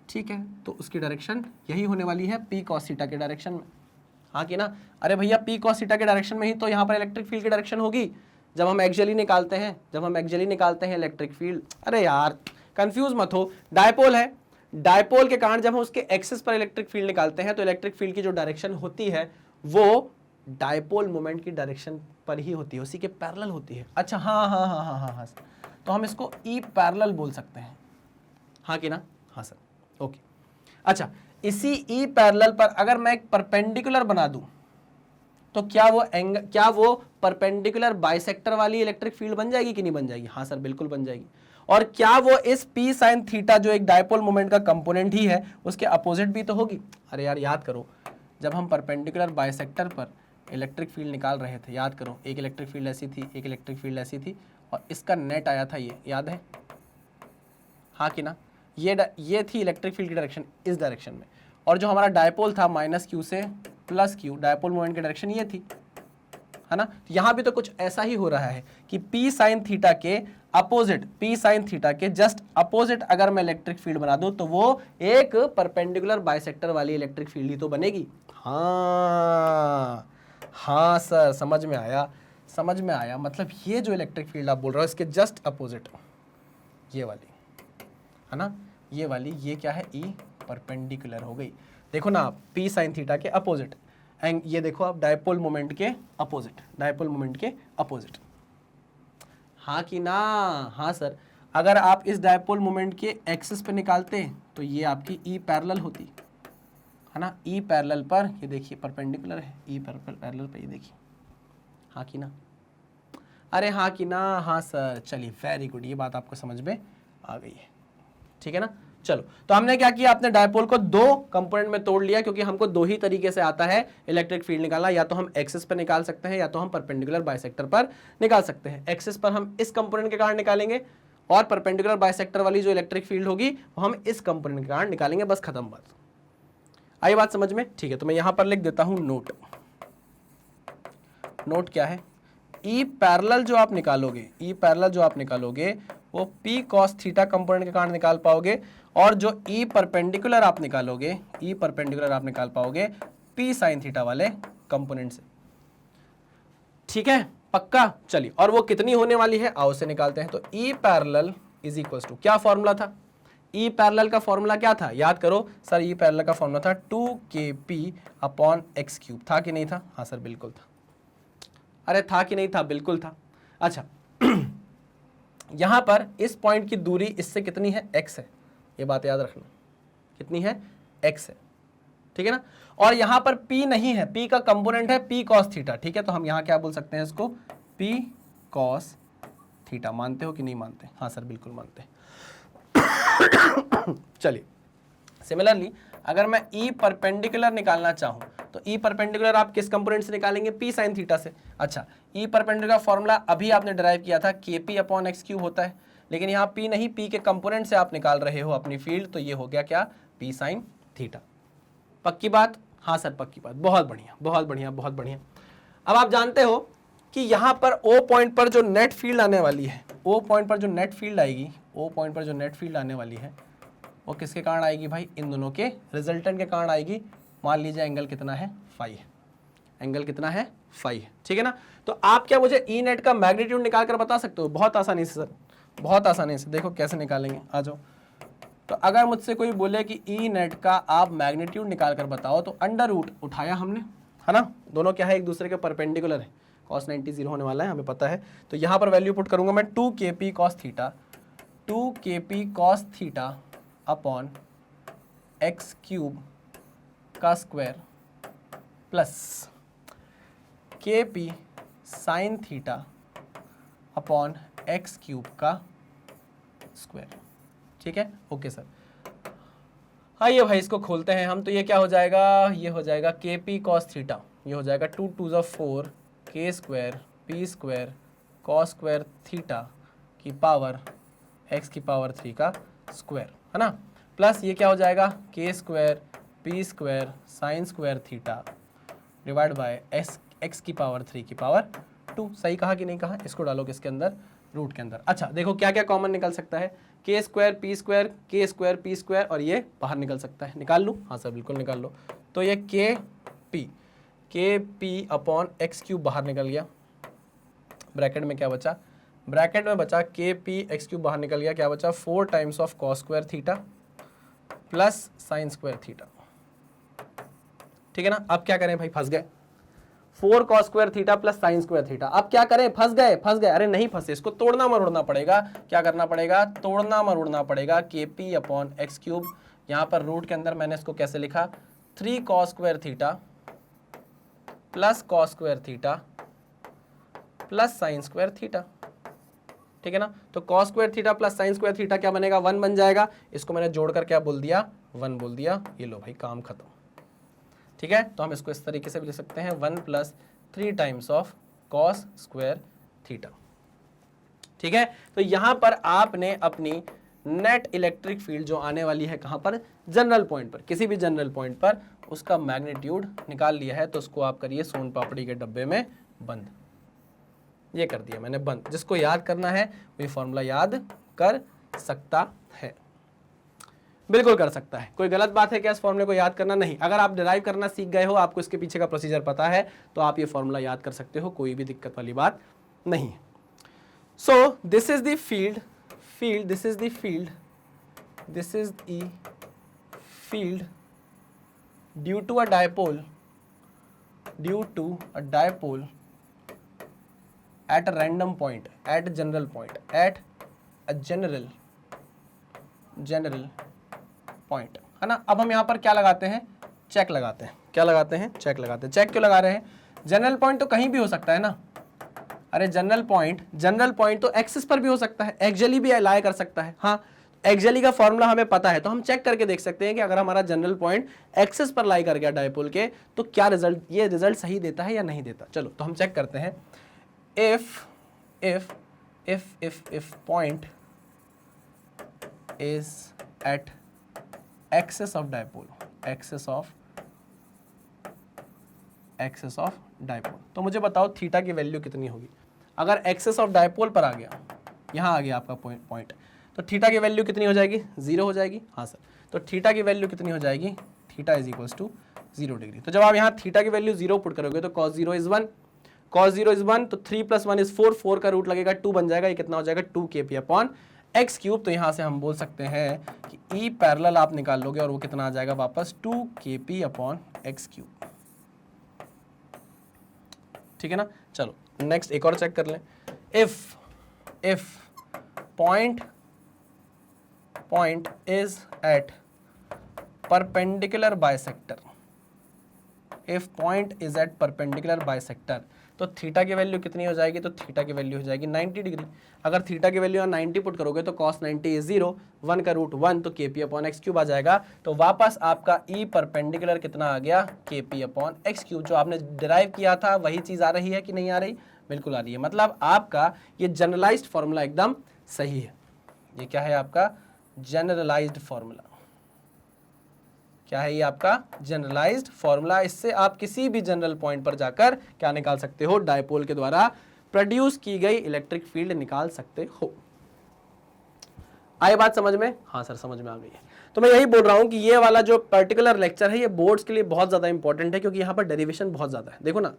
ठीक है। तो उसकी डायरेक्शन यही होने वाली है P cos थीटा के डायरेक्शन में। हाँ कि ना? अरे भैया P cos थीटा के डायरेक्शन में ही तो यहाँ पर इलेक्ट्रिक फील्ड की डायरेक्शन होगी जब हम एक्सियली निकालते हैं, इलेक्ट्रिक फील्ड। अरे यार कंफ्यूज मत हो, डायपोल है, डायपोल के कारण जब हम उसके एक्सिस पर इलेक्ट्रिक फील्ड निकालते हैं तो इलेक्ट्रिक फील्ड की जो डायरेक्शन होती है वो डायपोल मोमेंट की डायरेक्शन पर ही होती है, उसी के पैरेलल होती है। अच्छा हाँ, तो हम इसको ई पैरेलल बोल सकते हैं। हाँ कि ना? हाँ सर, ओके। अच्छा, इसी ई पैरेलल पर अगर मैं एक परपेंडिकुलर बना दूं तो क्या वो परपेंडिकुलर बाइसेक्टर वाली इलेक्ट्रिक फील्ड बन जाएगी कि नहीं बन जाएगी? हाँ सर, बिल्कुल बन जाएगी। और क्या वो इस P साइन थीटा जो एक डायपोल मोमेंट का कंपोनेंट ही है उसके अपोजिट भी तो होगी? अरे यार याद करो, जब हम परपेंडिकुलर बाइसेक्टर पर इलेक्ट्रिक फील्ड निकाल रहे थे, याद करो, एक इलेक्ट्रिक फील्ड ऐसी थी, एक इलेक्ट्रिक फील्ड ऐसी थी, और इसका नेट आया था ये, याद है? हाँ कि ना? ये थी इलेक्ट्रिक फील्ड की डायरेक्शन इस डायरेक्शन में, और जो हमारा डायपोल था -q से +q, डायपोल मोमेंट की डायरेक्शन ये थी, है ना। यहाँ भी तो कुछ ऐसा ही हो रहा है कि P साइन थीटा के अपोजिट, P साइन थीटा के जस्ट अपोजिट अगर मैं इलेक्ट्रिक फील्ड बना दूं तो वो एक परपेंडिकुलर बाइसेक्टर वाली इलेक्ट्रिक फील्ड ही तो बनेगी। हाँ सर, समझ में आया। मतलब ये जो इलेक्ट्रिक फील्ड आप बोल रहे हो इसके जस्ट अपोजिट ये वाली, है ना, ये वाली, ये क्या है, ई परपेंडिकुलर हो गई। देखो ना, P साइन थीटा के अपोजिट, एंड ये देखो आप डायपोल मोमेंट के अपोजिट। हाँ कि ना? हाँ सर। अगर आप इस डायपोल मोमेंट के एक्सिस पे निकालते तो ये आपकी ई पैरेलल होती, है ना। ई पैरेलल पर ये देखिए परपेंडिकुलर है, ई पैरेलल पर ये देखिए। हाँ कि ना? अरे हाँ कि ना? हाँ सर, चलिए वेरी गुड, ये बात आपको समझ में आ गई है, ठीक है ना। चलो, तो हमने क्या किया, अपने डायपोल को दो कंपोनेंट में तोड़ लिया, क्योंकि हमको दो ही तरीके से आता है इलेक्ट्रिक फील्ड निकालना, या तो हम एक्सिस पर निकाल सकते हैं या तो हम परपेंडिकुलर बाइसेक्टर पर निकाल सकते हैं। एक्सिस पर हम इस कंपोनेंट के कारण निकालेंगे और परपेंडिकुलर बाइसेक्टर वाली जो इलेक्ट्रिक फील्ड होगी वो हम इस कंपोनेंट के कारण निकालेंगे, बस खत्म बात। आई बात समझ में? ठीक है, तो मैं यहां पर लिख देता हूं नोट। नोट क्या है, ई पैरेलल जो आप निकालोगे, ई पैरेलल जो आप निकालोगे वो पी कॉस थीटा कंपोनेंट के कारण निकाल पाओगे, और जो ई परपेंडिकुलर आप निकालोगे, ई परपेंडिकुलर आप निकाल पाओगे पी साइन थीटा वाले कंपोनेंट से। ठीक है, पक्का? चलिए, और वो कितनी होने वाली है आओ से निकालते हैं। तो E parallel is equal to, क्या फॉर्मूला था ई पैरेलल का? फॉर्मूला क्या था, याद करो सर। ई पैरेलल का फॉर्मूला था 2kp अपॉन एक्स क्यूब। था कि नहीं था? हाँ सर बिल्कुल था। अरे था कि नहीं था? बिल्कुल था। अच्छा यहां पर इस पॉइंट की दूरी इससे कितनी है? x है, ये बात याद रखना। कितनी है? x है, ठीक है ना। और यहां पर p नहीं है, p का कंपोनेंट है p cos थीटा। ठीक है, तो हम यहां क्या बोल सकते हैं इसको, p cos थीटा। मानते हो कि नहीं मानते? हाँ सर बिल्कुल मानते हैं। चलिए, सिमिलरली अगर मैं ई परपेंडिकुलर निकालना चाहूं तो ई परपेंडिकुलर आप किस कंपोनेंट से निकालेंगे? पी साइन थीटा से। अच्छा, ई परपेंडिकुलर का फॉर्मूला अभी आपने डिराइव किया था, के पी अपॉन एक्स क्यूब होता है, लेकिन यहाँ पी नहीं, पी के कंपोनेंट से आप निकाल रहे हो अपनी फील्ड, तो ये हो गया क्या? P sine theta. पक्की बात? हाँ सर पक्की बात। बहुत बढ़िया बहुत बढ़िया बहुत बढ़िया। अब आप जानते हो कि यहाँ पर ओ पॉइंट पर जो नेट फील्ड आने वाली है, ओ पॉइंट पर जो नेट फील्ड आएगी, ओ पॉइंट पर जो नेट फील्ड आने वाली है वो किसके कारण आएगी भाई? इन दोनों के रिजल्टेंट के कारण आएगी। मान लीजिए एंगल कितना है? फाई है। एंगल कितना है? फाई है, ठीक है ना। तो आप क्या मुझे ई नेट का मैग्नीट्यूड निकाल कर बता सकते हो? बहुत आसानी से सर, बहुत आसानी से। देखो कैसे निकालेंगे, आ जाओ। तो अगर मुझसे कोई बोले कि ई नेट का आप मैग्नीट्यूड निकाल कर बताओ, तो अंडर रूट उठाया हमने, है ना। दोनों क्या है? एक दूसरे के परपेंडिकुलर है। cos 90 0 होने वाला है, हमें पता है। तो यहाँ पर वैल्यू पुट करूंगा मैं 2kp cos theta, 2kp cos theta upon x cube का square plus kp sine theta upon x cube का स्क्वायर। ठीक है, ओके सर। आइए भाई इसको खोलते हैं हम। तो ये क्या हो जाएगा? ये हो जाएगा kp cos थीटा, ये हो जाएगा 2 2 4 k square p square cos square theta की पावर x की पावर 3 का स्क्वायर, है ना। प्लस ये क्या हो जाएगा? k square p square sine square theta divide by x की पावर 3 की पावर 2। सही कहा कि नहीं कहा? इसको डालो किसके अंदर? रूट के अंदर। अच्छा देखो क्या क्या कॉमन निकल सकता है? k square p square, k square p square, और ये बाहर निकल सकता है। निकाल लूँ? हाँ सर बिल्कुल निकाल लो। तो ये kp अपॉन एक्स क्यूब बाहर निकल गया। ब्रैकेट में क्या बचा? ब्रैकेट में बचा kp एक्स क्यूब बाहर निकल गया। क्या बचा? 4 times of cos square theta plus sine square theta. ठीक है ना। अब क्या करें भाई? फंस गए। 4 cos square theta plus sine square theta. अब क्या करें? फंस गए, फंस गए। अरे नहीं फंसे, इसको तोड़ना मरोड़ना पड़ेगा। क्या करना पड़ेगा? तोड़ना मरोड़ना पड़ेगा। kp अपॉन एक्स क्यूब, यहाँ पर रूट के अंदर मैंने इसको कैसे लिखा? 3 cos square theta plus cos square theta plus sine square theta. ठीक है ना। तो cos square theta plus sine square theta क्या बनेगा? 1 बन जाएगा। इसको मैंने जोड़कर क्या बोल दिया? 1 बोल दिया। ये लो भाई, काम खत्म। ठीक है, तो हम इसको इस तरीके से भी लिख सकते हैं 1 plus 3 times of cos square theta. ठीक है, तो यहां पर आपने अपनी नेट इलेक्ट्रिक फील्ड जो आने वाली है कहां पर? जनरल पॉइंट पर, किसी भी जनरल पॉइंट पर, उसका मैग्नीट्यूड निकाल लिया है। तो उसको आप करिए सोन पापड़ी के डब्बे में बंद। ये कर दिया मैंने बंद। जिसको याद करना है वो ये फॉर्मूला याद कर सकता है, बिल्कुल कर सकता है। कोई गलत बात है क्या इस फॉर्मूले को याद करना? नहीं। अगर आप डिराइव करना सीख गए हो, आपको इसके पीछे का प्रोसीजर पता है, तो आप ये फॉर्मूला याद कर सकते हो, कोई भी दिक्कत वाली बात नहीं है। So this is the field, this is the field, this is the field due to a dipole, due to a dipole at a random point, at a general point, at a general point, है ना। अब हम यहाँ पर क्या लगाते हैं? Check लगाते हैं। क्या लगाते हैं? चेक लगाते हैं। चेक क्यों लगा रहे हैं? जनरल पॉइंट तो कहीं भी हो सकता है ना। अरे जनरल पॉइंट तो एक्सिस पर भी हो सकता है, एक्सियली भी अलाय कर सकता है। हाँ, एक्जेली का फॉर्मूला हमें पता है, तो हम चेक करके देख सकते हैं कि अगर हमारा जनरल पॉइंट एक्सिस पर लाई कर गया डायपोल के, तो क्या रिजल्ट, ये रिजल्ट सही देता है या नहीं देता। चलो तो हम चेक करते हैं। if point is at axis of dipole, axis of dipole, तो मुझे बताओ थीटा की वैल्यू कितनी होगी। अगर एक्सिस ऑफ डायपोल पर आ गया, यहाँ आ गया आपका पॉइंट, तो थीटा की वैल्यू कितनी हो जाएगी, 0 हो जाएगी। हाँ सर, तो थीटा की वैल्यू कितनी हो जाएगी, theta is equals to 0 degree. तो जब आप यहाँ थीटा की वैल्यू 0 पुट करोगे तो cos 0 इज 1, cos 0 इज 1, तो 3 + 1 इज 4, 4 का रूट लगेगा 2 बन जाएगा, ये कितना हो जाएगा 2kp अपॉन एक्स क्यूब। तो यहाँ से हम बोल सकते हैं कि ई पैरेलल आप निकाल लोगे और वो कितना आ जाएगा वापस 2kp अपॉन एक्स क्यूब। ठीक है ना। चलो नेक्स्ट एक और चेक कर लें। If point is at perpendicular bisector, if point is at perpendicular bisector, तो थीटा की वैल्यू कितनी हो जाएगी, तो थीटा की वैल्यू हो जाएगी 90 डिग्री। अगर थीटा की वैल्यू 90 पुट करोगे तो cos 90 इज 0, 1 का रूट 1, तो kp अपॉन एक्स क्यूब आ जाएगा। तो वापस आपका ई परपेंडिकुलर कितना आ गया, kp अपॉन एक्स क्यूब। जो आपने डिराइव किया था वही चीज़ आ रही है कि नहीं आ रही, बिल्कुल आ रही है। मतलब आपका ये जनरलाइज्ड फॉर्मूला एकदम सही है। ये क्या है आपका जनरलाइज्ड फॉर्मूला, क्या है ये आपका जनरलाइज्ड फॉर्मूला। इससे आप किसी भी जनरल पॉइंट पर जाकर क्या निकाल सकते हो, डायपोल के द्वारा प्रोड्यूस की गई इलेक्ट्रिक फील्ड निकाल सकते हो। आई बात समझ में? हाँ सर समझ में आ गई है। तो मैं यही बोल रहा हूं कि ये वाला जो पर्टिकुलर लेक्चर है ये बोर्ड्स के लिए बहुत ज्यादा इंपॉर्टेंट है, क्योंकि यहाँ पर डेरिवेशन बहुत ज्यादा है। देखो ना,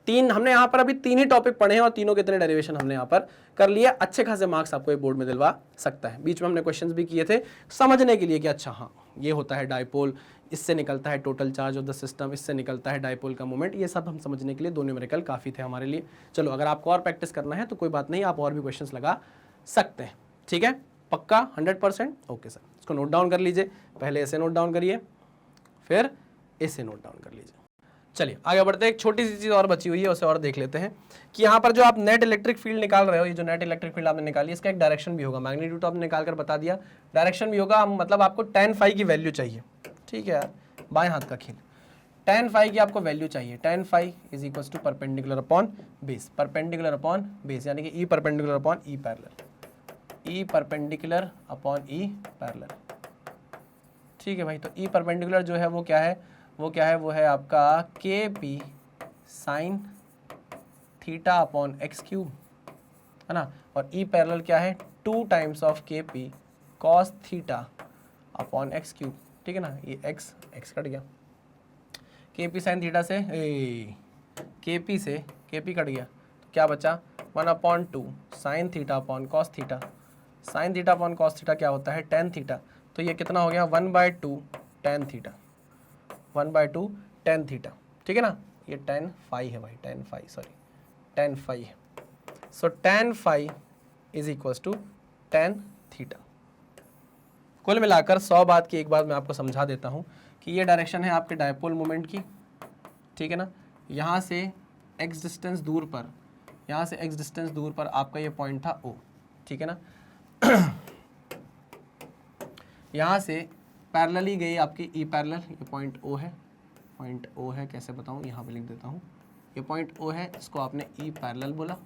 हमने यहाँ पर अभी 3 ही टॉपिक पढ़े हैं और तीनों के इतने डेरिवेशन हमने यहाँ पर कर लिया। अच्छे खासे मार्क्स आपको ये बोर्ड में दिलवा सकता है। बीच में हमने क्वेश्चंस भी किए थे समझने के लिए कि अच्छा हाँ ये होता है डायपोल, इससे निकलता है total charge of the system, इससे निकलता है डायपोल का मोमेंट। ये सब हम समझने के लिए 2 न्यूमेरिकल काफ़ी थे हमारे लिए। चलो अगर आपको और प्रैक्टिस करना है तो कोई बात नहीं, आप और भी क्वेश्चंस लगा सकते हैं। ठीक है, पक्का 100%? ओके सर, इसको नोट डाउन कर लीजिए। पहले ऐसे नोट डाउन करिए, फिर इसे नोट डाउन कर लीजिए। चलिए आगे बढ़ते हैं। एक छोटी सी चीज़ और बची हुई है, उसे और देख लेते हैं कि यहाँ पर जो आप नेट इलेक्ट्रिक फील्ड निकाल रहे हो, ये जो नेट इलेक्ट्रिक फील्ड आपने निकाली इसका एक डायरेक्शन भी होगा। मैग्नीट्यूड आपने निकाल कर बता दिया, डायरेक्शन भी होगा। मतलब आपको tan फाई की वैल्यू चाहिए। ठीक है यार, बाएं हाथ का खेल। tan फाई की आपको वैल्यू चाहिए। tan phi is equals to perpendicular upon base, perpendicular upon base, यानी कि E perpendicular upon E parallel, E perpendicular upon E parallel. ठीक है भाई, तो ई परपेंडिकुलर जो है वो क्या है, वो है आपका के P sine theta upon x cube, है ना। और ई पैरेलल क्या है, 2 times of k P cos theta upon x cube. ठीक है ना, ये एक्स कट गया, के पी साइन थीटा से के पी कट गया, तो क्या बचा 1/2 sign theta upon cos theta. Sign theta upon cos theta क्या होता है, टेन थीटा। तो ये कितना हो गया 1/2 टेन थीटा, 1/2 टेन थीटा। ठीक है ना, ये tan फाई है भाई, tan फाई है। So tan phi is equals to tan theta. कुल मिलाकर 100 बात की एक बात मैं आपको समझा देता हूँ कि ये डायरेक्शन है आपके डायपोल मोमेंट की। ठीक है ना, यहाँ से x डिस्टेंस दूर पर, आपका ये पॉइंट था O। ठीक है ना, यहाँ से पैरेलली गई आपकी ई पैरेलल, ये पॉइंट O है, कैसे बताऊँ, यहाँ पे लिख देता हूँ। ये पॉइंट O है, इसको आपने ई पैरेलल बोला।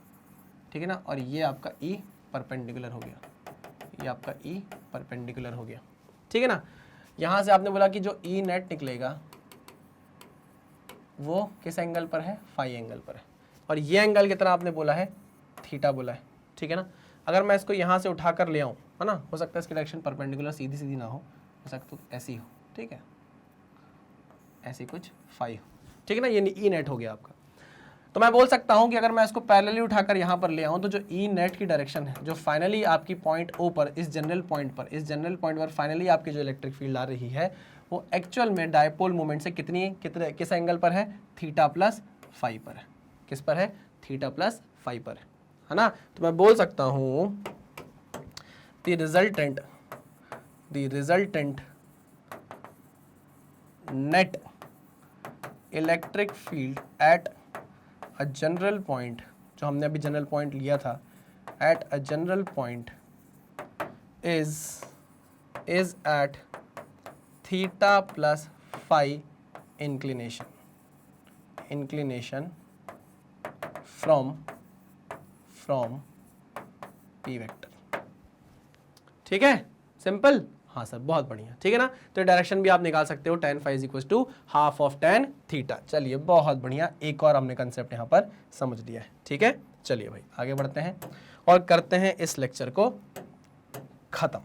ठीक है ना, और ये आपका ई परपेंडिकुलर हो गया, ठीक है ना। यहाँ से आपने बोला कि जो ई नेट निकलेगा वो किस एंगल पर है, फाई एंगल पर है, और ये एंगल कितना आपने बोला है, थीटा बोला है। ठीक है ना, अगर मैं इसको यहाँ से उठा कर ले आऊँ, है ना, हो सकता है इसकी डायरेक्शन परपेंडिकुलर सीधी ना हो सकता, तो ऐसी हो। ठीक है, ऐसी कुछ फाई हो। ठीक है ना, ये ई नेट हो गया आपका। तो मैं बोल सकता हूं कि अगर मैं इसको पैरेलली उठाकर यहाँ पर ले आऊं तो जो ई नेट की डायरेक्शन है, जो फाइनली आपकी पॉइंट O पर, इस जनरल पॉइंट पर फाइनली आपकी जो इलेक्ट्रिक फील्ड आ रही है वो एक्चुअल में डायपोल मोमेंट से किस एंगल पर है, थीटा प्लस फाई पर है। किस पर है, थीटा प्लस फाई पर है ना। तो मैं बोल सकता हूँ the resultant net electric field at a general point, जो हमने अभी जनरल पॉइंट लिया था, at a general point is is at theta plus phi inclination from P vector. ठीक है, सिंपल। हाँ सर, बहुत बढ़िया, ठीक है ना। तो डायरेक्शन भी आप निकाल सकते हो, tan phi is equal to half of tan theta. चलिए बहुत बढ़िया, एक और हमने कंसेप्ट यहाँ पर समझ लिया है। ठीक है, चलिए भाई आगे बढ़ते हैं और करते हैं इस लेक्चर को खत्म।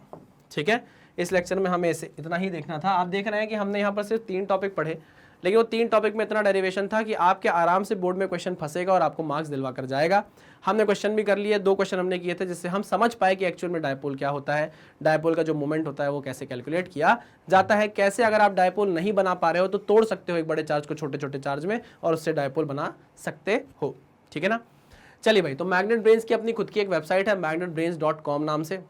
ठीक है, इस लेक्चर में हमें इसे इतना ही देखना था। आप देख रहे हैं कि हमने यहाँ पर सिर्फ 3 टॉपिक पढ़े, लेकिन वो 3 टॉपिक में इतना डेरिवेशन था कि आपके आराम से बोर्ड में क्वेश्चन फंसेगा और आपको मार्क्स दिलवा कर जाएगा। हमने क्वेश्चन भी कर लिए, 2 क्वेश्चन हमने किए थे जिससे हम समझ पाए कि एक्चुअल में डायपोल क्या होता है, डायपोल का जो मोमेंट होता है वो कैसे कैलकुलेट किया जाता है, कैसे अगर आप डायपोल नहीं बना पा रहे हो तो तोड़ सकते हो एक बड़े चार्ज को छोटे छोटे चार्ज में और उससे डायपोल बना सकते हो। ठीक है ना। चलिए भाई, तो मैग्नेट ब्रेन्स की अपनी खुद की एक वेबसाइट है magnetbrains.com नाम से।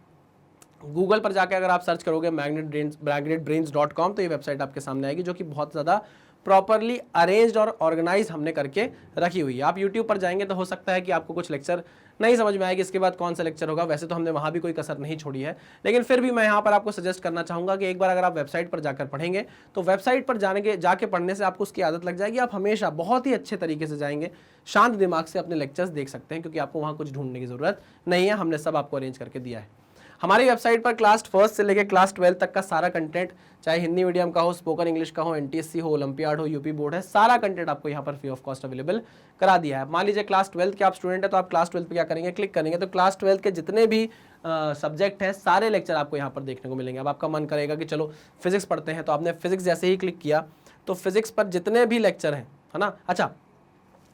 गूगल पर जाकर अगर आप सर्च करोगे magnetbrains.com तो ये वेबसाइट आपके सामने आएगी, जो कि बहुत ज़्यादा प्रॉपरली अरेंज्ड और ऑर्गेनाइज हमने करके रखी हुई है। आप यूट्यूब पर जाएंगे तो हो सकता है कि आपको कुछ लेक्चर नहीं समझ में आएगी, इसके बाद कौन सा लेक्चर होगा। वैसे तो हमने वहाँ भी कोई कसर नहीं छोड़ी है, लेकिन फिर भी मैं यहाँ पर आपको सजेस्ट करना चाहूँगा कि एक बार अगर आप वेबसाइट पर जाकर पढ़ेंगे तो वेबसाइट पर जाके पढ़ने से आपको उसकी आदत लग जाएगी। आप हमेशा बहुत ही अच्छे तरीके से जाएंगे, शांत दिमाग से अपने लेक्चर्स देख सकते हैं, क्योंकि आपको वहाँ कुछ ढूंढने की ज़रूरत नहीं है, हमने सब आपको अरेंज करके दिया है। हमारी वेबसाइट पर क्लास 1 से लेकर क्लास 12 तक का सारा कंटेंट, चाहे हिंदी मीडियम का हो, स्पोकन इंग्लिश का हो, एनटीएससी हो, ओलंपियाड हो, यूपी बोर्ड है, सारा कंटेंट आपको यहाँ पर फ्री ऑफ कॉस्ट अवेलेबल करा दिया है। मान लीजिए क्लास 12 के आप स्टूडेंट हैं तो आप क्लास 12 पे क्या करेंगे, क्लिक करेंगे तो क्लास 12 के जितने भी सब्जेक्ट हैं सारे लेक्चर आपको यहाँ पर देखने को मिलेंगे। अब आपका मन करेगा कि चलो फिजिक्स पढ़ते हैं, तो आपने फिजिक्स जैसे ही क्लिक किया तो फिजिक्स पर जितने भी लेक्चर हैं, है ना, अच्छा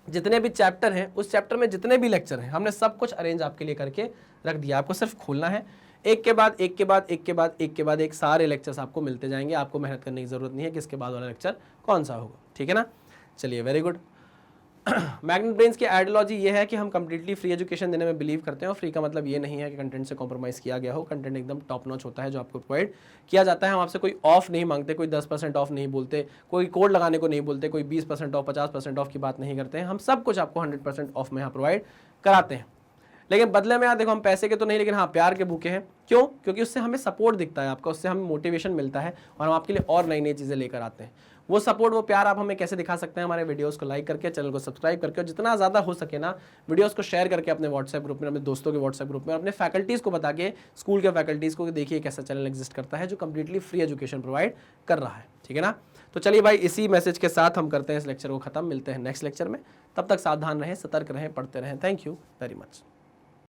जितने भी चैप्टर हैं उस चैप्टर में जितने भी लेक्चर हैं हमने सब कुछ अरेंज आपके लिए करके रख दिया। आपको सिर्फ खोलना है, एक के बाद एक के बाद एक के बाद एक के बाद एक सारे लेक्चर्स आपको मिलते जाएंगे। आपको मेहनत करने की जरूरत नहीं है कि इसके बाद वाला लेक्चर कौन सा होगा। ठीक है ना, चलिए वेरी गुड। मैग्नेट ब्रेन्स की आइडियोलॉजी ये है कि हम कंप्लीटली फ्री एजुकेशन देने में बिलीव करते हैं, और फ्री का मतलब ये नहीं है कि कंटेंट से कॉम्प्रोमाइज़ किया गया हो। कंटेंट एकदम टॉप नॉच होता है जो आपको प्रोवाइड किया जाता है। हम आपसे कोई ऑफ नहीं मांगते, कोई 10% ऑफ नहीं बोलते, कोई कोड लगाने को नहीं बोलते, कोई 20% ऑफ 50% ऑफ की बात नहीं करते हैं। हम सब कुछ आपको 100% ऑफ में यहाँ प्रोवाइड कराते हैं, लेकिन बदले में यार देखो हम पैसे के तो नहीं, लेकिन हाँ प्यार के भूखे हैं। क्यों? क्योंकि उससे हमें सपोर्ट दिखता है आपका, उससे हमें मोटिवेशन मिलता है और हम आपके लिए और नई नई चीज़ें लेकर आते हैं। वो सपोर्ट, वो प्यार आप हमें कैसे दिखा सकते हैं? हमारे वीडियोस को लाइक करके, चैनल को सब्सक्राइब करके, और जितना ज़्यादा हो सके ना वीडियोस को शेयर करके अपने व्हाट्सएप ग्रुप में, अपने दोस्तों के व्हाट्सएप ग्रुप में, अपने फैकल्टीज़ को बता के, स्कूल के फैकल्टीज़ को, देखिए एक ऐसा चैनल एग्जिस्ट करता है जो कम्प्लीटली फ्री एजुकेशन प्रोवाइड कर रहा है। ठीक है ना। तो चलिए भाई, इसी मैसेज के साथ हम करते हैं इस लेक्चर को खत्म। मिलते हैं नेक्स्ट लेक्चर में, तब तक सावधान रहें, सतर्क रहें, पढ़ते रहें। Thank you very much.